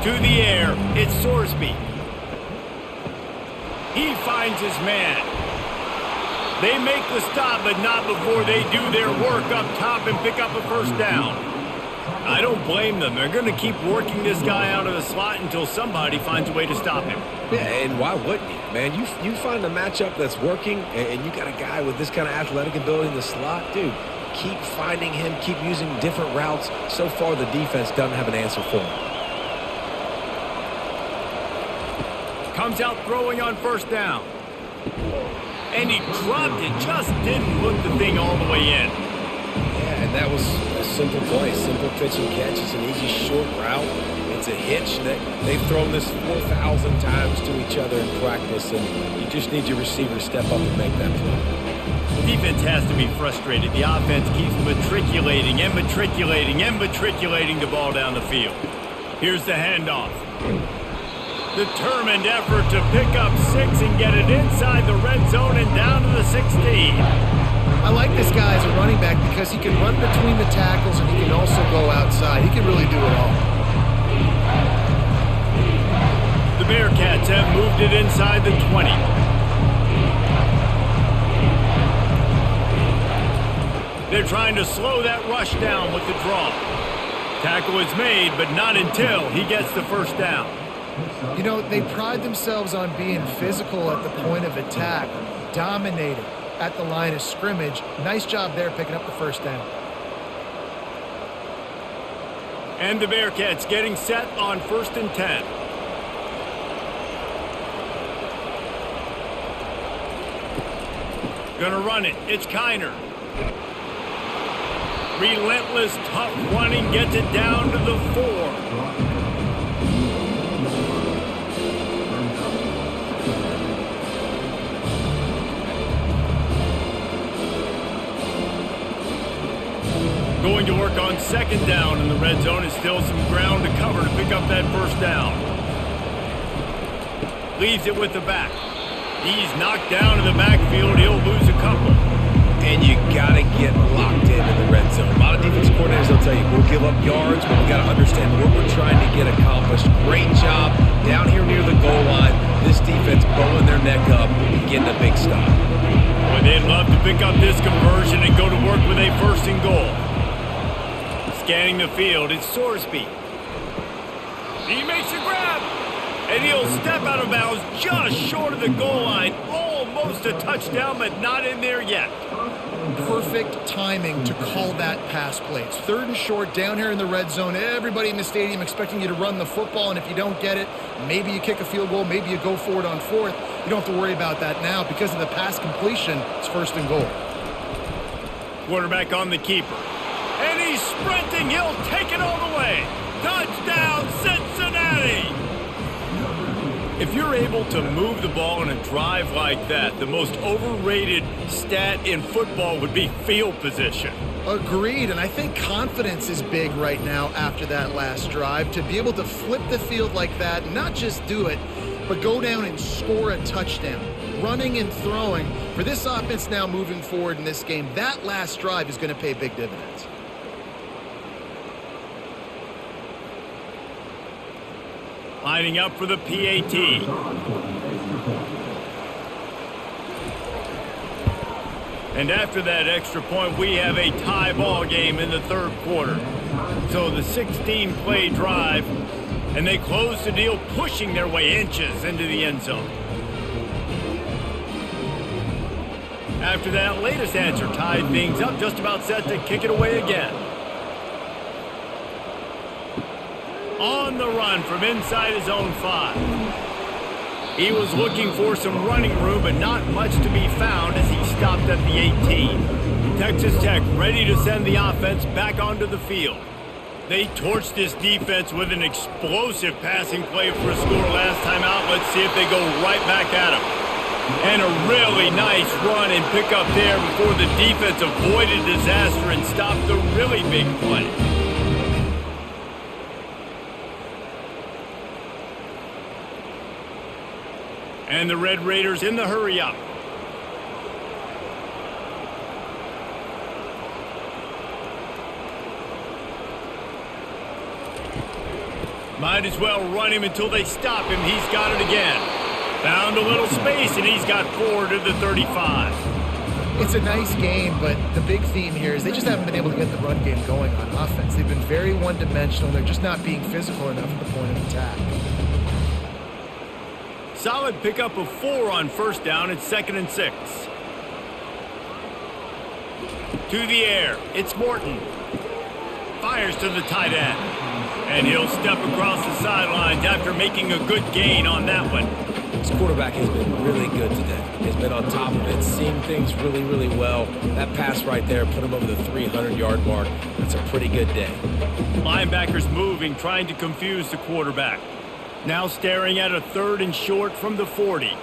To the air, it's Sorsby. He finds his man. They make the stop, but not before they do their work up top and pick up a first down. I don't blame them. They're going to keep working this guy out of the slot until somebody finds a way to stop him. Yeah, and why wouldn't you, man? You find a matchup that's working, and you got a guy with this kind of athletic ability in the slot, dude. Keep finding him, keep using different routes. So far, the defense doesn't have an answer for him. Comes out throwing on first down. And he dropped it, just didn't look the thing all the way in. Yeah, and that was a simple play, simple pitch and catch. It's an easy short route. It's a hitch that they've thrown this 4,000 times to each other in practice, and you just need your receiver to step up and make that play. Defense has to be frustrated. The offense keeps matriculating and matriculating and matriculating the ball down the field. Here's the handoff. Determined effort to pick up 6 and get it inside the red zone and down to the 16. I like this guy as a running back because he can run between the tackles and he can also go outside. He can really do it all. The Bearcats have moved it inside the 20. They're trying to slow that rush down with the draw. Tackle is made, but not until he gets the first down. You know, they pride themselves on being physical at the point of attack, dominating at the line of scrimmage. Nice job there picking up the first down. And the Bearcats getting set on 1st and 10. Gonna run it. It's Kiner. Relentless, tough running gets it down to the 4. Going to work on second down in the red zone, and still some ground to cover to pick up that first down. Leaves it with the back. He's knocked down in the backfield. He'll lose a couple. And you got to get locked in the red zone. A lot of defensive coordinators will tell you, we'll give up yards, but we got to understand what we're trying to get accomplished. Great job down here near the goal line. This defense bowing their neck up and getting a big stop. Boy, they'd love to pick up this conversion and go to work with a first and goal. Scanning the field, it's Sorsby. He makes a grab, and he'll step out of bounds just short of the goal line. Almost a touchdown, but not in there yet. Perfect timing to call that pass play. It's third and short down here in the red zone. Everybody in the stadium expecting you to run the football, and if you don't get it, maybe you kick a field goal, maybe you go for it on fourth. You don't have to worry about that now. Because of the pass completion, it's first and goal. Quarterback on the keeper. And he's sprinting. He'll take it all the way. Touchdown, Cincinnati! If you're able to move the ball in a drive like that, the most overrated stat in football would be field position. Agreed, and I think confidence is big right now after that last drive. To be able to flip the field like that, not just do it, but go down and score a touchdown. Running and throwing. For this offense now moving forward in this game, that last drive is going to pay big dividends. Lining up for the PAT. And after that extra point, we have a tie ball game in the third quarter. So the 16-play drive, and they close the deal, pushing their way inches into the end zone. After that latest answer tied things up, just about set to kick it away again. On the run from inside his own 5. He was looking for some running room, but not much to be found as he stopped at the 18. Texas Tech ready to send the offense back onto the field. They torched this defense with an explosive passing play for a score last time out. Let's see if they go right back at him. And a really nice run and pick up there before the defense avoided disaster and stopped the really big play. And the Red Raiders in the hurry-up. Might as well run him until they stop him. He's got it again. Found a little space, and he's got 4 to the 35. It's a nice game, but the big theme here is they just haven't been able to get the run game going on offense. They've been very one-dimensional. They're just not being physical enough at the point of attack. Solid pickup of 4 on first down. It's 2nd and 6. To the air. It's Morton. Fires to the tight end. And he'll step across the sidelines after making a good gain on that one. This quarterback has been really good today. He's been on top of it, seeing things really, really well. That pass right there put him over the 300-yard mark. That's a pretty good day. Linebackers moving, trying to confuse the quarterback. Now staring at a 3rd and short from the 40.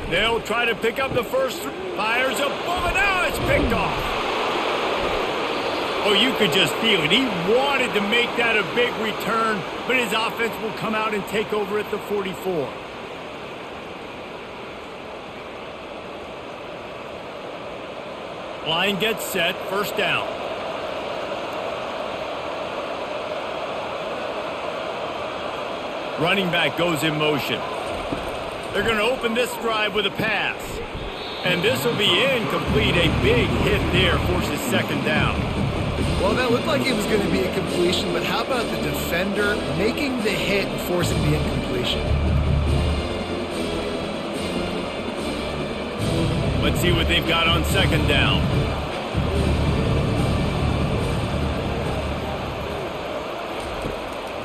They'll try to pick up the first. Fires a bullet. Now it's picked off. Oh, you could just feel it. He wanted to make that a big return, but his offense will come out and take over at the 44. Line gets set. First down. Running back goes in motion. They're going to open this drive with a pass. And this will be incomplete. A big hit there forces 2nd down. Well, that looked like it was going to be a completion, but how about the defender making the hit and forcing the incompletion? Let's see what they've got on 2nd down.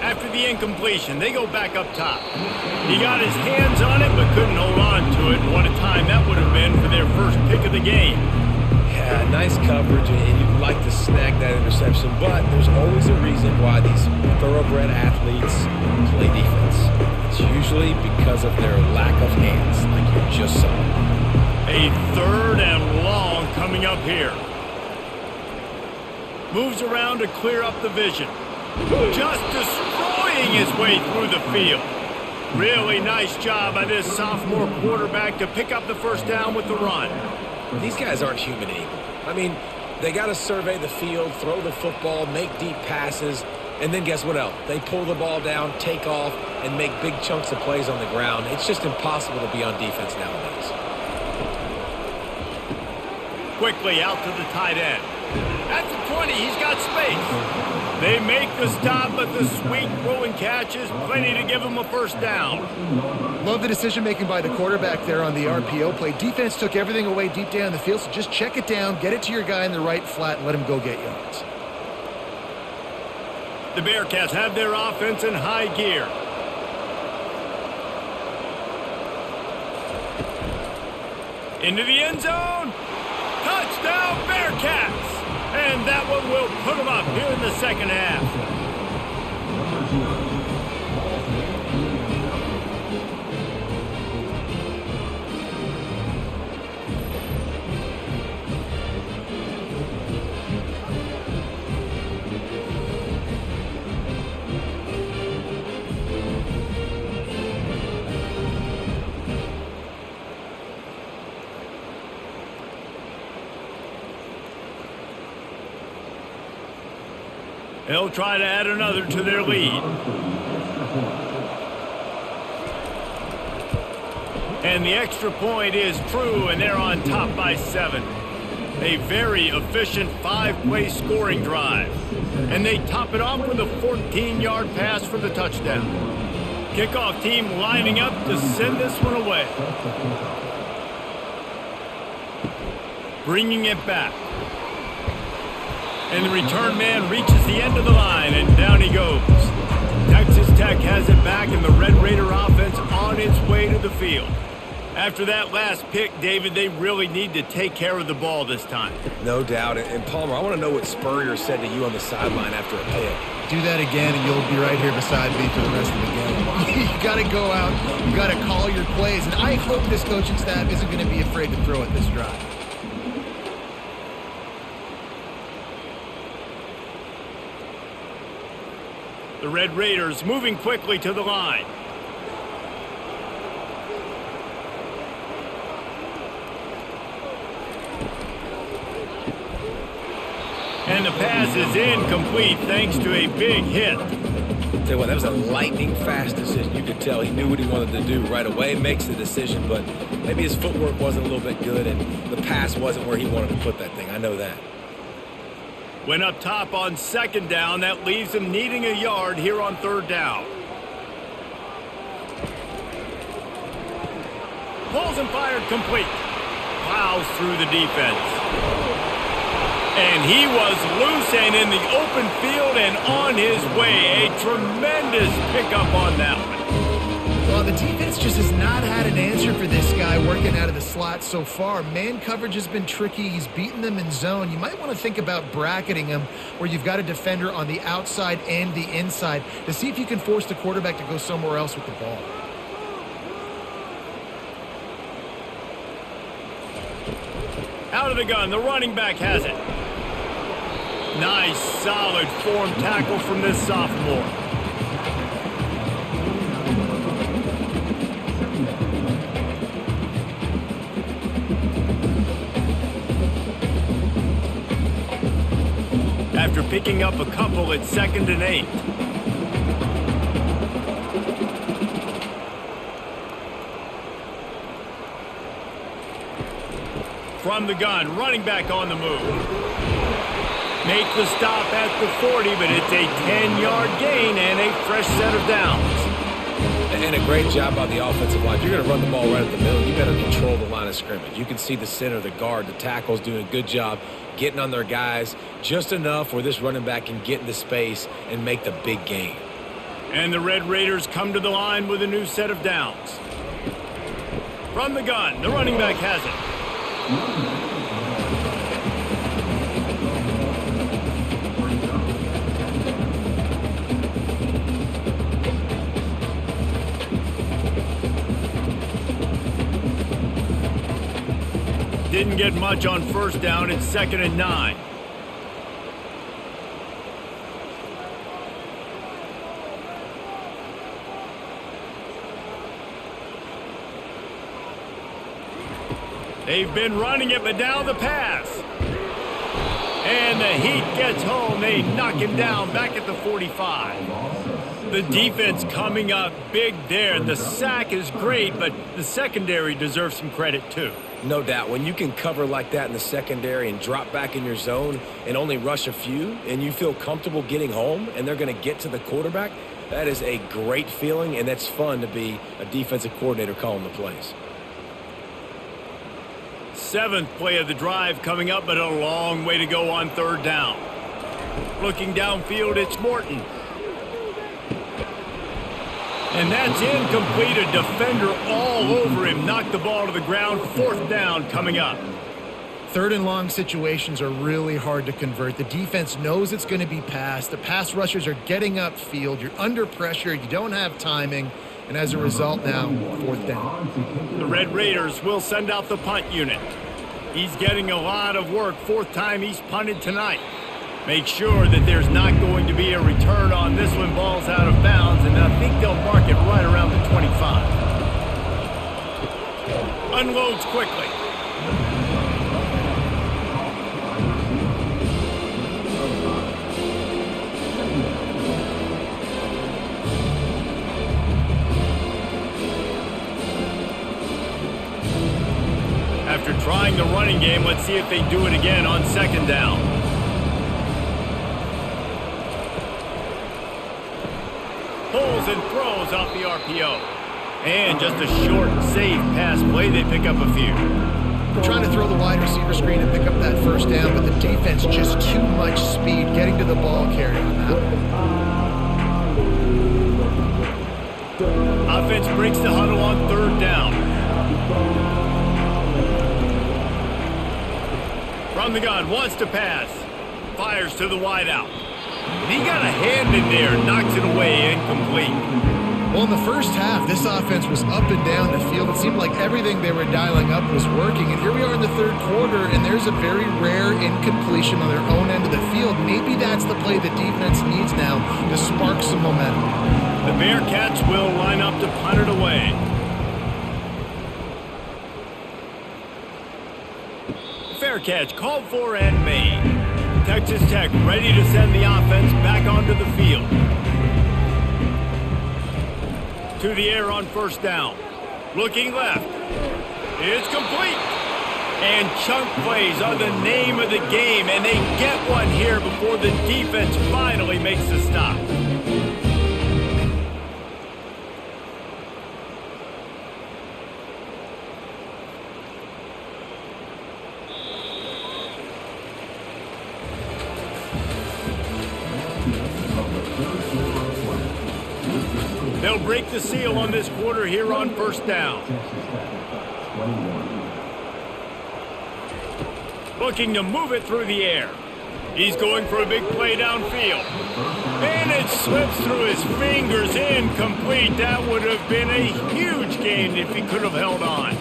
After the incompletion, they go back up top. He got his hands on it, but couldn't hold on to it. And what a time that would have been for their first pick of the game. Yeah, nice coverage, and you'd like to snag that interception, but there's always a reason why these thoroughbred athletes play defense. It's usually because of their lack of hands, like you just saw. A 3rd and long coming up here. Moves around to clear up the vision. Just destroying his way through the field. Really nice job by this sophomore quarterback to pick up the first down with the run. These guys aren't human anymore. I mean, they got to survey the field, throw the football, make deep passes, and then guess what else? They pull the ball down, take off, and make big chunks of plays on the ground. It's just impossible to be on defense nowadays. Quickly out to the tight end. At the 20, he's got space. They make the stop, but the sweet throw and catch is plenty to give him a first down. Love the decision-making by the quarterback there on the RPO play. Defense took everything away deep down the field, so just check it down, get it to your guy in the right flat, and let him go get yards. The Bearcats have their offense in high gear. Into the end zone. Touchdown, Bearcats! And that one will put them up here in the second half. They'll try to add another to their lead. And the extra point is true, and they're on top by 7. A very efficient 5-play scoring drive. And they top it off with a 14-yard pass for the touchdown. Kickoff team lining up to send this one away. Bringing it back. And the return man reaches the end of the line, and down he goes. Texas Tech has it back, and the Red Raider offense on its way to the field. After that last pick, David, they really need to take care of the ball this time. No doubt. And Palmer, I want to know what Spurrier said to you on the sideline after a pick. Do that again, and you'll be right here beside me for the rest of the game. You got to go out. You got to call your plays, and I hope this coaching staff isn't going to be afraid to throw at this drive. The Red Raiders moving quickly to the line. And the pass is incomplete thanks to a big hit. Tell you what, that was a lightning fast decision. You could tell he knew what he wanted to do right away, makes the decision, but maybe his footwork wasn't a little bit good and the pass wasn't where he wanted to put that thing. I know that. Went up top on second down. That leaves him needing a yard here on third down. Pulls and fired complete. Plows through the defense. And he was loose and in the open field and on his way. A tremendous pickup on that one. Well, the defense just has not had an answer for this guy working out of the slot so far. Man coverage has been tricky. He's beaten them in zone. You might want to think about bracketing him where you've got a defender on the outside and the inside to see if you can force the quarterback to go somewhere else with the ball. Out of the gun, the running back has it. Nice, solid form tackle from this sophomore. After picking up a couple at 2nd and 8. From the gun, running back on the move. Make the stop at the 40, but it's a 10-yard gain and a fresh set of downs. And a great job by the offensive line. If you're going to run the ball right at the middle, you better control the line of scrimmage. You can see the center, the guard, the tackles doing a good job getting on their guys just enough where this running back can get into space and make the big gain. And the Red Raiders come to the line with a new set of downs. From the gun, the running back has it. Didn't get much on first down. It's 2nd and 9. They've been running it, but now the pass. And the Heat gets home. They knock him down back at the 45. The defense coming up big there. The sack is great, but the secondary deserves some credit too. No doubt. When you can cover like that in the secondary and drop back in your zone and only rush a few, and you feel comfortable getting home and they're going to get to the quarterback, that is a great feeling, and that's fun to be a defensive coordinator calling the plays. 7th play of the drive coming up, but a long way to go on 3rd down. Looking downfield, it's Morton. And that's incomplete. A defender all over him. Knocked the ball to the ground. 4th down coming up. 3rd and long situations are really hard to convert. The defense knows it's going to be passed. The pass rushers are getting upfield. You're under pressure. You don't have timing. And as a result now, 4th down. The Red Raiders will send out the punt unit. He's getting a lot of work. 4th time he's punted tonight. Make sure that there's not going to be a return on this one. Ball's out of bounds, and I think they'll mark it right around the 25. Unloads quickly. After trying the running game, let's see if they do it again on 2nd down. Pulls and throws off the RPO. And just a short, safe pass play. They pick up a few. We're trying to throw the wide receiver screen and pick up that 1st down, but the defense just too much speed getting to the ball carrier on that. Offense breaks the huddle on 3rd down. From the gun, wants to pass. Fires to the wideout. He got a hand in there, knocks it away, incomplete. Well, in the first half, this offense was up and down the field. It seemed like everything they were dialing up was working. And here we are in the 3rd quarter, and there's a very rare incompletion on their own end of the field. Maybe that's the play the defense needs now to spark some momentum. The Bearcats will line up to punt it away. Fair catch called for and made. Texas Tech ready to send the offense back onto the field. To the air on 1st down. Looking left. It's complete. And chunk plays are the name of the game, and they get one here before the defense finally makes the stop. They'll break the seal on this quarter here on 1st down. Looking to move it through the air. He's going for a big play downfield. And it slips through his fingers, incomplete. That would have been a huge gain if he could have held on.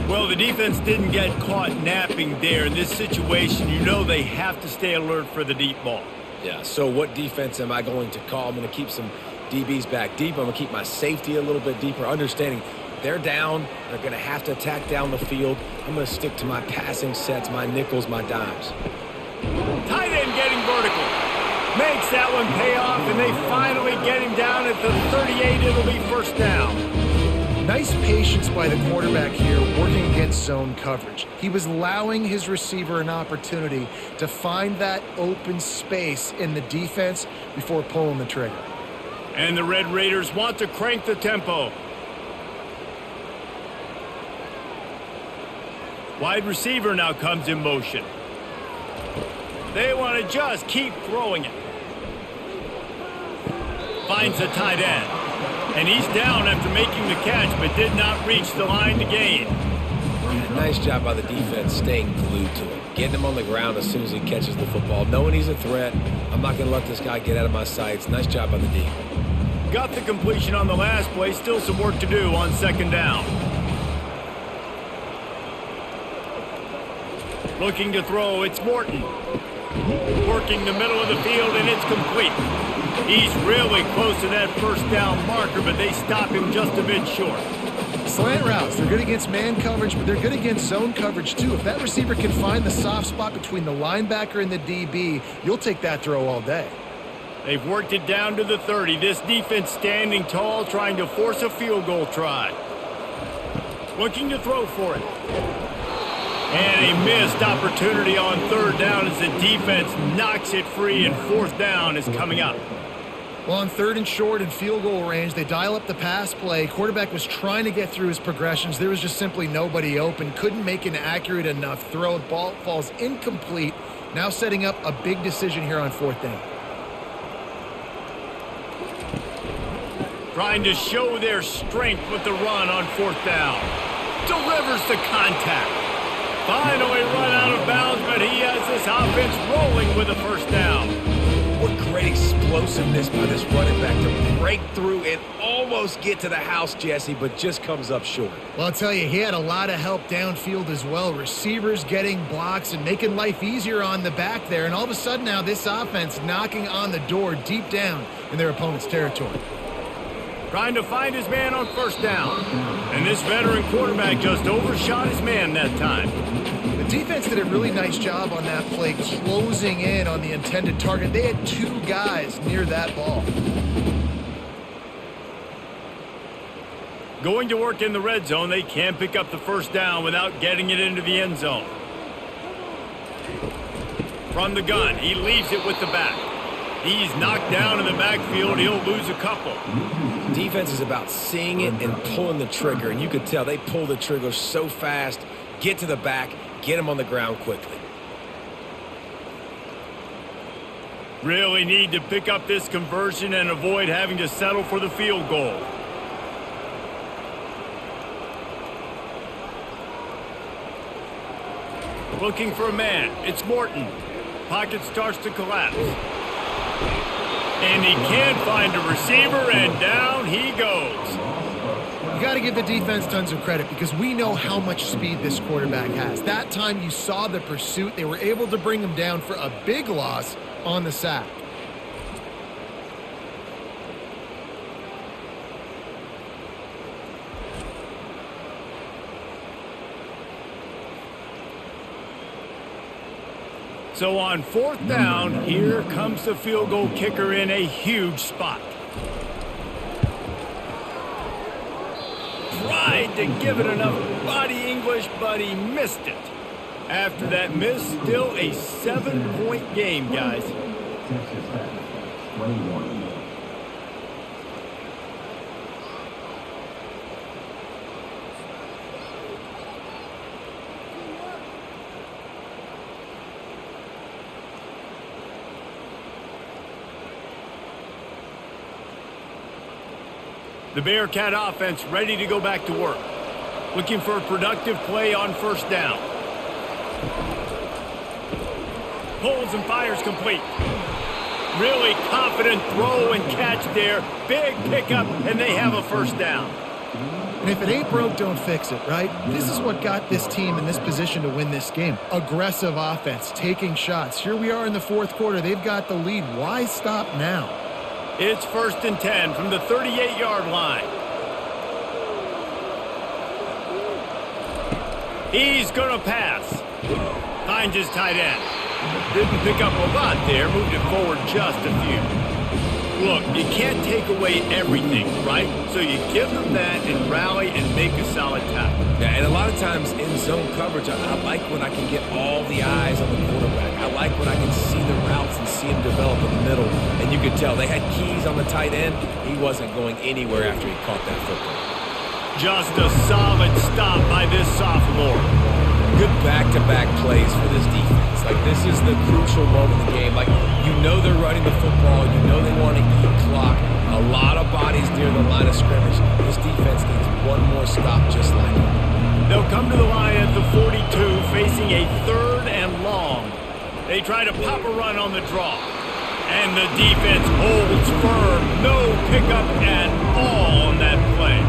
Well, the defense didn't get caught napping there. In this situation, you know they have to stay alert for the deep ball. Yeah, so what defense am I going to call? I'm going to keep some DBs back deep. I'm going to keep my safety a little bit deeper, understanding they're down. They're going to have to attack down the field. I'm going to stick to my passing sets, my nickels, my dimes. Tight end getting vertical. Makes that one pay off, and they finally get him down at the 38. It'll be 1st down. Nice patience by the quarterback here working against zone coverage. He was allowing his receiver an opportunity to find that open space in the defense before pulling the trigger. And the Red Raiders want to crank the tempo. Wide receiver now comes in motion. They want to just keep throwing it. Finds a tight end. And he's down after making the catch, but did not reach the line to gain. Nice job by the defense staying glued to him. Getting him on the ground as soon as he catches the football. Knowing he's a threat. I'm not going to let this guy get out of my sights. Nice job by the D. Got the completion on the last play. Still some work to do on 2nd down. Looking to throw, it's Morton. Working the middle of the field, and it's complete. He's really close to that 1st down marker, but they stop him just a bit short. Slant routes, they're good against man coverage, but they're good against zone coverage too. If that receiver can find the soft spot between the linebacker and the DB, you'll take that throw all day. They've worked it down to the 30. This defense standing tall, trying to force a field goal try. Looking to throw for it. And a missed opportunity on third down as the defense knocks it free, and fourth down is coming up. Well, on third and short and field goal range, they dial up the pass play. Quarterback was trying to get through his progressions. There was just simply nobody open. Couldn't make an accurate enough throw. The ball falls incomplete. Now setting up a big decision here on fourth down. Trying to show their strength with the run on fourth down. Delivers the contact. Finally run out of bounds, but he has this offense rolling with a first down. What great explosiveness by this running back to break through and almost get to the house, Jesse, but just comes up short. Well, I'll tell you, he had a lot of help downfield as well. Receivers getting blocks and making life easier on the back there. And all of a sudden now this offense knocking on the door deep down in their opponent's territory. Trying to find his man on first down. And this veteran quarterback just overshot his man that time. The defense did a really nice job on that play, closing in on the intended target. They had two guys near that ball. Going to work in the red zone, they can't pick up the first down without getting it into the end zone. From the gun, he leaves it with the back. He's knocked down in the backfield. He'll lose a couple. Defense is about seeing it and pulling the trigger, and you could tell they pull the trigger so fast, get to the back, get him on the ground quickly. Really need to pick up this conversion and avoid having to settle for the field goal. Looking for a man. It's Morton. Pocket starts to collapse. And he can't find a receiver, and down he goes. You got to give the defense tons of credit because we know how much speed this quarterback has. That time you saw the pursuit. They were able to bring him down for a big loss on the sack. So on fourth down, here comes the field goal kicker in a huge spot. Tried to give it enough body English, but he missed it. After that miss, still a 7-point game, guys. The Bearcat offense ready to go back to work. Looking for a productive play on first down. Pulls and fires complete. Really confident throw and catch there. Big pickup, and they have a first down. And if it ain't broke, don't fix it, right? This is what got this team in this position to win this game. Aggressive offense, taking shots. Here we are in the fourth quarter. They've got the lead. Why stop now? It's 1st and 10 from the 38-yard line. He's going to pass. Finds his tight end. Didn't pick up a lot there. Moved it forward just a few. Look, you can't take away everything, right? So you give them that and rally and make a solid tackle. Yeah, and a lot of times in zone coverage, I like when I can get all the eyes on the quarterback. I like when I can see the routes and see him develop in the middle. And you could tell they had keys on the tight end. He wasn't going anywhere after he caught that football. Just a solid stop by this sophomore. Good back-to-back plays for this defense. Like, this is the crucial moment in the game. Like, you know they're running the football. You know they want to eat clock. A lot of bodies near the line of scrimmage. This defense needs one more stop just like it. They'll come to the line at the 42, facing a 3rd and long. They try to pop a run on the draw. And the defense holds firm. No pickup at all on that play.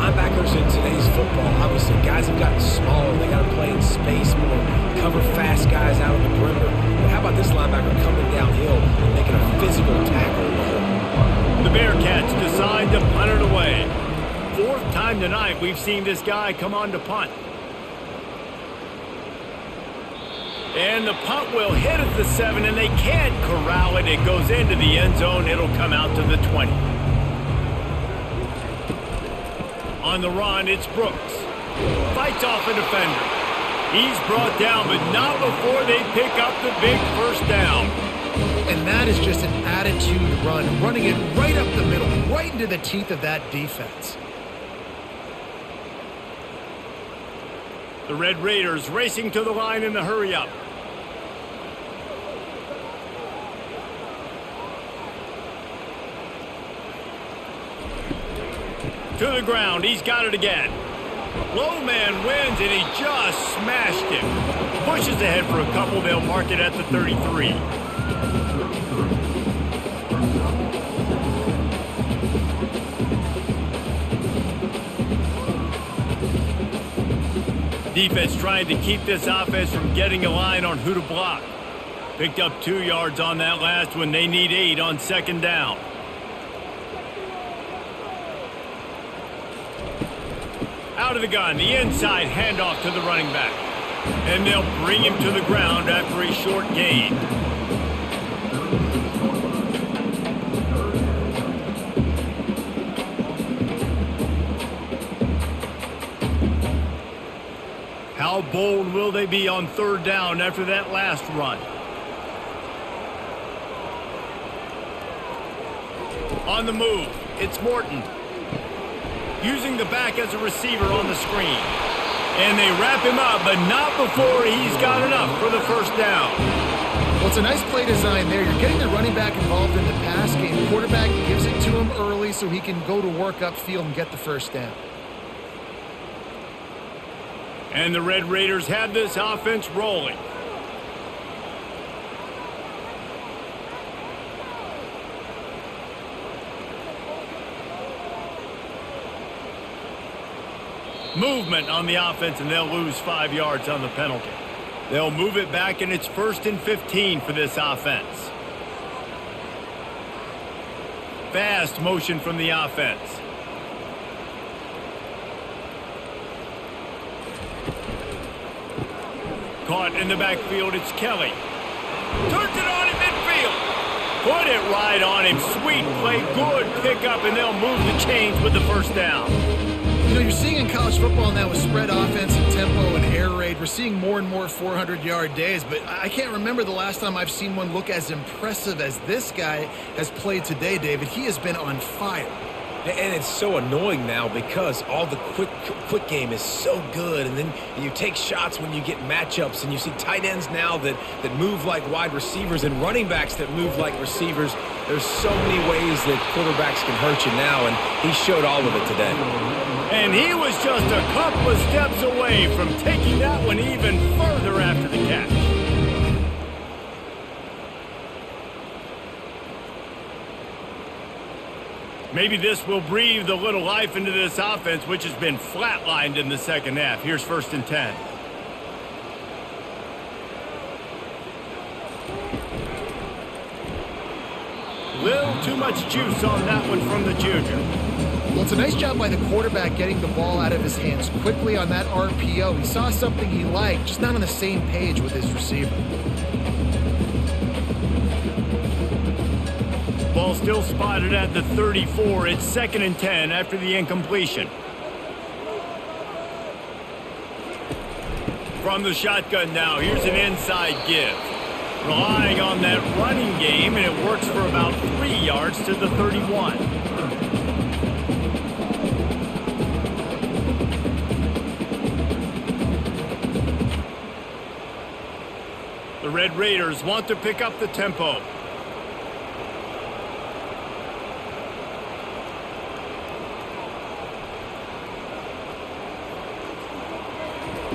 Linebackers in today's football, obviously, guys have gotten smaller. They got to play in space more, cover fast guys out on the perimeter. But how about this linebacker coming downhill and making a physical tackle in the hole? The Bearcats decide to punt it away. 4th time tonight we've seen this guy come on to punt. And the punt will hit at the 7, and they can't corral it. It goes into the end zone. It'll come out to the 20. On the run, it's Brooks. Fights off a defender. He's brought down, but not before they pick up the big first down. And that is just an attitude run, running it right up the middle, right into the teeth of that defense. The Red Raiders racing to the line in the hurry-up. To the ground, he's got it again. Low man wins, and he just smashed him. Pushes ahead for a couple, they'll mark it at the 33. Defense trying to keep this offense from getting a line on who to block. Picked up 2 yards on that last one. They need 8 on 2nd down. Out of the gun, the inside handoff to the running back. And they'll bring him to the ground after a short gain. How bold will they be on 3rd down after that last run? On the move, it's Morton. Using the back as a receiver on the screen. And they wrap him up, but not before he's got enough for the first down. Well, it's a nice play design there. You're getting the running back involved in the pass game. Quarterback gives it to him early so he can go to work upfield and get the first down. And the Red Raiders have this offense rolling. Movement on the offense, and they'll lose 5 yards on the penalty. They'll move it back, and it's 1st and 15 for this offense. Fast motion from the offense. Caught in the backfield, it's Kelly. Turns it on in midfield. Put it right on him. Sweet play, good pickup, and they'll move the chains with the first down. You know, you're seeing in college football now with spread offense and tempo and air raid, we're seeing more and more 400-yard days, but I can't remember the last time I've seen one look as impressive as this guy has played today, David. He has been on fire. And it's so annoying now because all the quick game is so good, and then you take shots when you get matchups, and you see tight ends now that move like wide receivers and running backs that move like receivers. There's so many ways that quarterbacks can hurt you now, and he showed all of it today. And he was just a couple of steps away from taking that one even further after the catch. Maybe this will breathe a little life into this offense, which has been flatlined in the second half. Here's 1st and 10. Little too much juice on that one from the junior. Well, it's a nice job by the quarterback getting the ball out of his hands quickly on that RPO. He saw something he liked, just not on the same page with his receiver. Ball still spotted at the 34. It's 2nd and 10 after the incompletion. From the shotgun now, here's an inside give. Relying on that running game, and it works for about 3 yards to the 31. The Red Raiders want to pick up the tempo.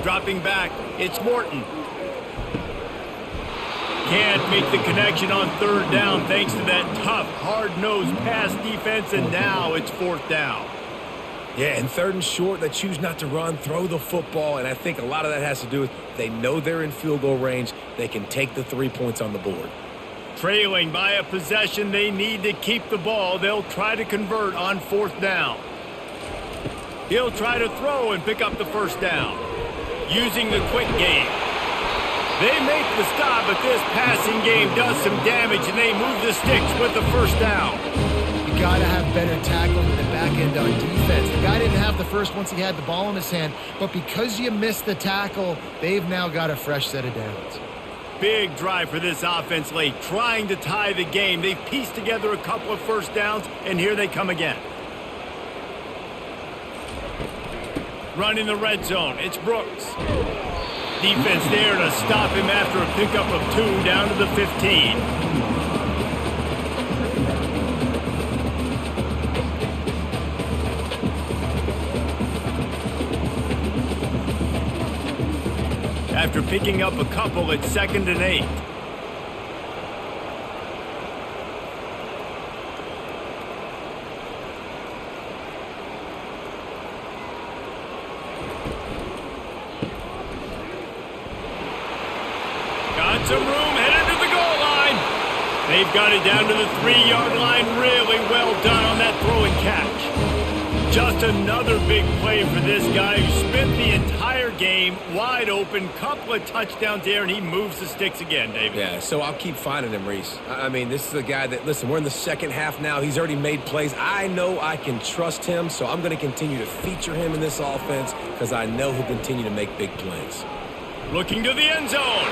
Dropping back, it's Morton. Can't make the connection on 3rd down thanks to that tough, hard-nosed pass defense, and now it's 4th down. Yeah, and 3rd and short, they choose not to run, throw the football, and I think a lot of that has to do with they know they're in field goal range. They can take the 3 points on the board. Trailing by a possession, they need to keep the ball. They'll try to convert on 4th down. He'll try to throw and pick up the first down. Using the quick game. They make the stop, but this passing game does some damage, and they move the sticks with the first down. You got to have better tackling in the back end on defense. The guy didn't have the first once he had the ball in his hand, but because you missed the tackle, they've now got a fresh set of downs. Big drive for this offense late, trying to tie the game. They've pieced together a couple of first downs, and here they come again. Running the red zone, it's Brooks. Defense there to stop him after a pickup of 2 down to the 15. After picking up a couple, it's 2nd and 8. Got some room, headed to the goal line. They've got it down to the 3-yard line. Really well done on that throw and catch. Just another big play for this guy who spent the entire game wide open. Couple of touchdowns there, and he moves the sticks again, David. Yeah, so I'll keep finding him, Reese. I mean, this is a guy that, listen, we're in the second half now. He's already made plays. I know I can trust him, so I'm going to continue to feature him in this offense because I know he'll continue to make big plays. Looking to the end zone.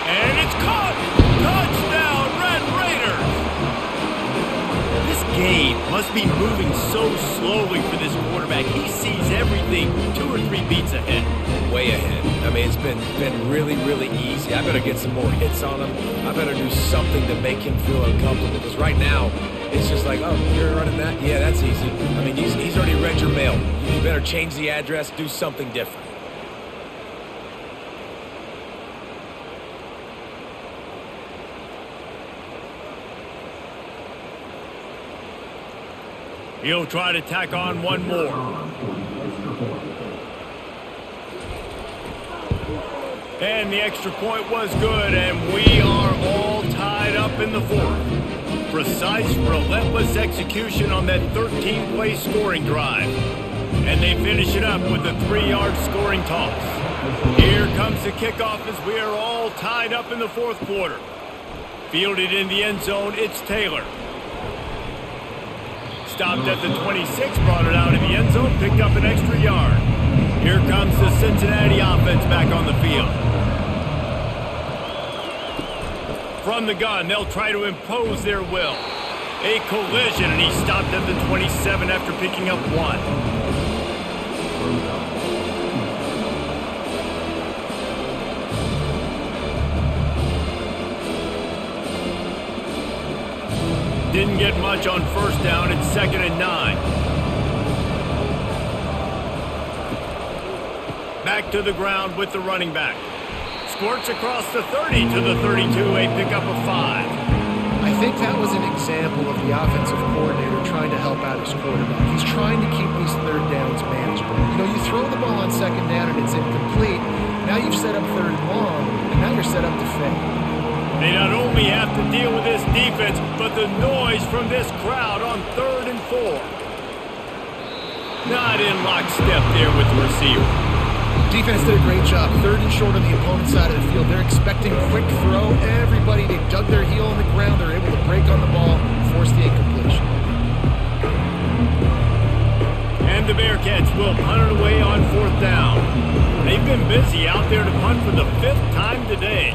And it's caught! Touchdown, Red Raiders! This game must be moving so slowly for this quarterback. He sees everything 2 or 3 beats ahead. Way ahead. I mean, it's been really, really easy. I better get some more hits on him. I better do something to make him feel uncomfortable because right now, it's just like, oh, you're running that? Yeah, that's easy. I mean, he's already read your mail. You better change the address, do something different. He'll try to tack on one more. And the extra point was good, and we are all tied up in the 4th. Precise, relentless execution on that 13-play scoring drive. And they finish it up with a 3-yard scoring toss. Here comes the kickoff as we are all tied up in the 4th quarter. Fielded in the end zone, it's Taylor. Stopped at the 26, brought it out in the end zone, picked up an extra yard. Here comes the Cincinnati offense back on the field. From the gun, they'll try to impose their will. A collision, and he stopped at the 27 after picking up 1. Didn't get much on first down. It's 2nd and 9. Back to the ground with the running back. Squirts across the 30 to the 32, a pickup of 5. I think that was an example of the offensive coordinator trying to help out his quarterback. He's trying to keep these 3rd downs manageable. You know, you throw the ball on 2nd down and it's incomplete. Now you've set up 3rd and long, and now you're set up to fail. They not only have to deal with this defense, but the noise from this crowd on 3rd and 4. Not in lockstep there with the receiver. Defense did a great job. 3rd and short on the opponent's side of the field. They're expecting a quick throw. Everybody, they dug their heel on the ground. They're able to break on the ball and force the incompletion. And the Bearcats will punt it away on 4th down. They've been busy out there to punt for the 5th time today.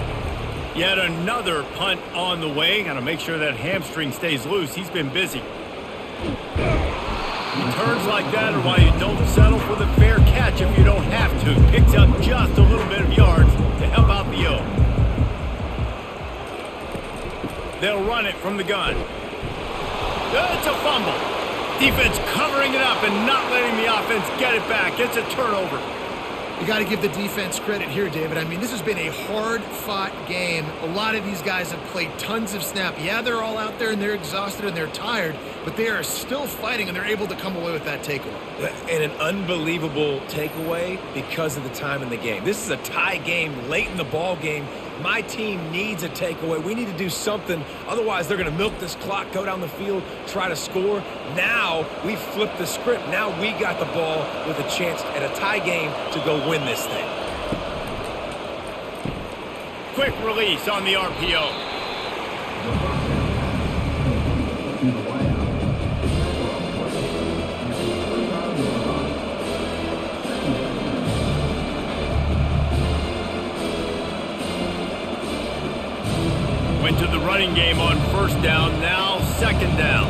Yet another punt on the way. Got to make sure that hamstring stays loose. He's been busy. Returns like that are why you don't settle for the fair catch if you don't have to. Picks up just a little bit of yards to help out the O. They'll run it from the gun. It's a fumble. Defense covering it up and not letting the offense get it back. It's a turnover. You got to give the defense credit here, David. I mean, this has been a hard-fought game. A lot of these guys have played tons of snap. Yeah, they're all out there and they're exhausted and they're tired, but they are still fighting and they're able to come away with that takeaway. And an unbelievable takeaway because of the time in the game. This is a tie game late in the ball game. My team needs a takeaway. We need to do something. Otherwise, they're going to milk this clock, go down the field, try to score. Now we flip the script. Now we got the ball with a chance at a tie game to go win this thing. Quick release on the RPO. Went to the running game on first down, now second down.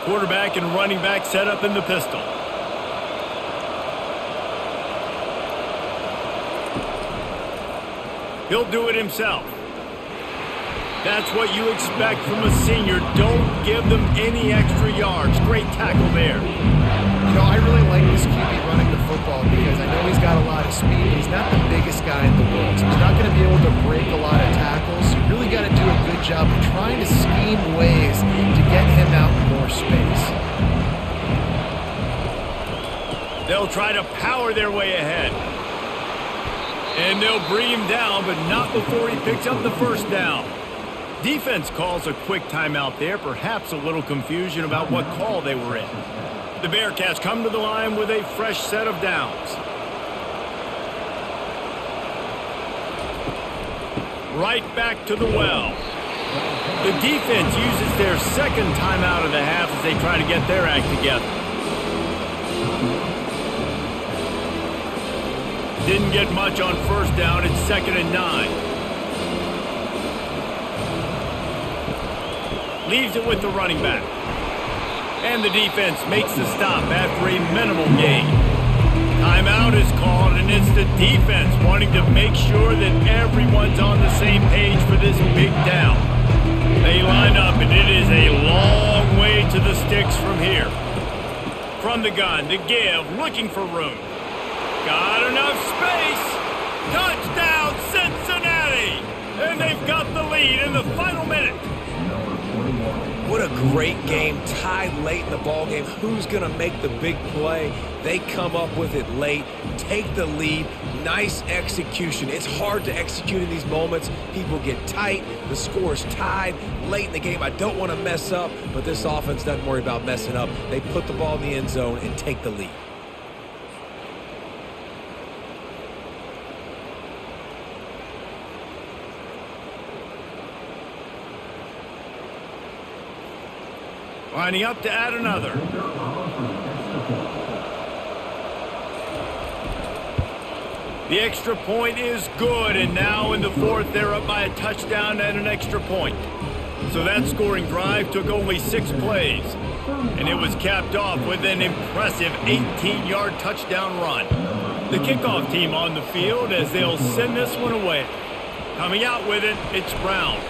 Quarterback and running back set up in the pistol. He'll do it himself. That's what you expect from a senior. Don't give them any extra yards. Great tackle there. You know, I really like this QB running the football because I know he's got a lot of speed, but he's not the biggest guy in the world. So he's not going to be able to break a lot of tackles. You really got to do a good job of trying to scheme ways to get him out in more space. They'll try to power their way ahead. And they'll bring him down, but not before he picks up the first down. Defense calls a quick timeout there, perhaps a little confusion about what call they were in. The Bearcats come to the line with a fresh set of downs. Right back to the well. The defense uses their second timeout of the half as they try to get their act together. Didn't get much on first down. It's 2nd and 9. Leaves it with the running back. And the defense makes the stop after a minimal gain. Timeout is called, and it's the defense wanting to make sure that everyone's on the same page for this big down. They line up, and it is a long way to the sticks from here. From the gun, to give, looking for room. Got enough space. Touchdown, Cincinnati! And they've got the lead in the final minute. What a great game, tied late in the ball game. Who's going to make the big play? They come up with it late, take the lead. Nice execution. It's hard to execute in these moments. People get tight. The score's tied late in the game. I don't want to mess up, but this offense doesn't worry about messing up. They put the ball in the end zone and take the lead. Lining up to add another. The extra point is good, and now in the fourth, they're up by a touchdown and an extra point. So that scoring drive took only 6 plays, and it was capped off with an impressive 18-yard touchdown run. The kickoff team on the field as they'll send this one away. Coming out with it, it's Brown.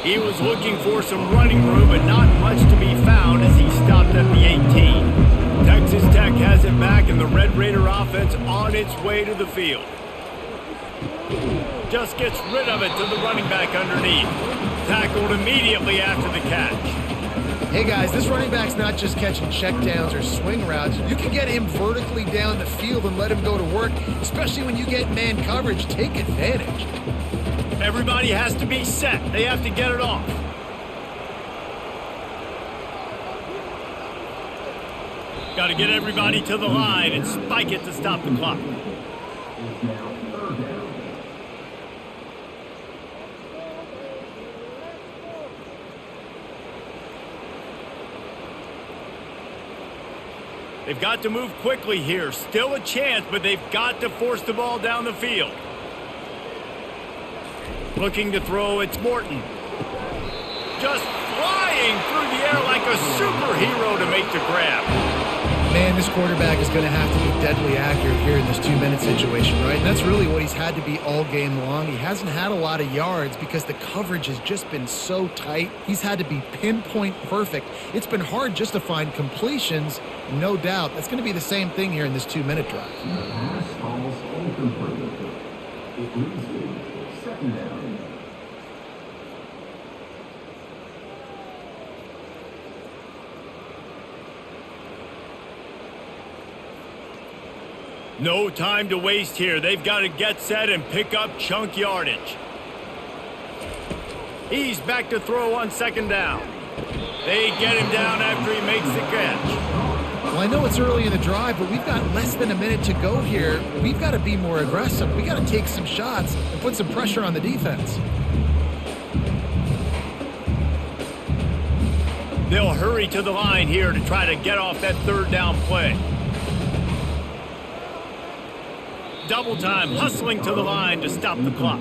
He was looking for some running room, but not much to be found as he stopped at the 18. Texas Tech has it back, and the Red Raider offense on its way to the field. Just gets rid of it to the running back underneath. Tackled immediately after the catch. Hey guys, this running back's not just catching checkdowns or swing routes. You can get him vertically down the field and let him go to work, especially when you get man coverage. Take advantage. Everybody has to be set. They have to get it off. Got to get everybody to the line and spike it to stop the clock. They've got to move quickly here. Still a chance, but they've got to force the ball down the field. Looking to throw, it's Morton. Just flying through the air like a superhero to make the grab. Man, this quarterback is going to have to be deadly accurate here in this 2-minute situation, right? And that's really what he's had to be all game long. He hasn't had a lot of yards because the coverage has just been so tight. He's had to be pinpoint perfect. It's been hard just to find completions, no doubt. That's going to be the same thing here in this 2-minute drive. No time to waste here. They've got to get set and pick up chunk yardage. He's back to throw on second down. They get him down after he makes the catch. Well, I know it's early in the drive, but we've got less than a minute to go here. We've got to be more aggressive. We've got to take some shots and put some pressure on the defense. They'll hurry to the line here to try to get off that third down play. Double time, hustling to the line to stop the clock.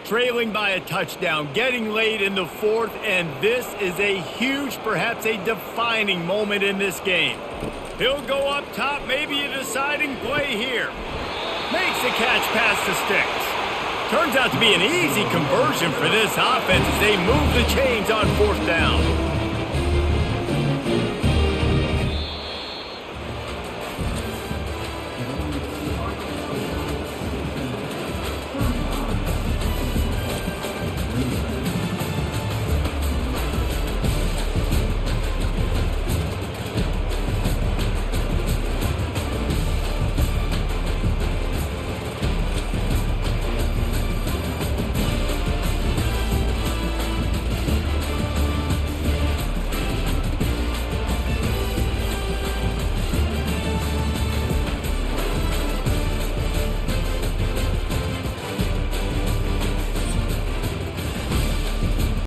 Trailing by a touchdown, getting late in the fourth, and this is a huge, perhaps a defining moment in this game. He'll go up top, maybe a deciding play here. Makes the catch past the sticks. Turns out to be an easy conversion for this offense as they move the chains on fourth down.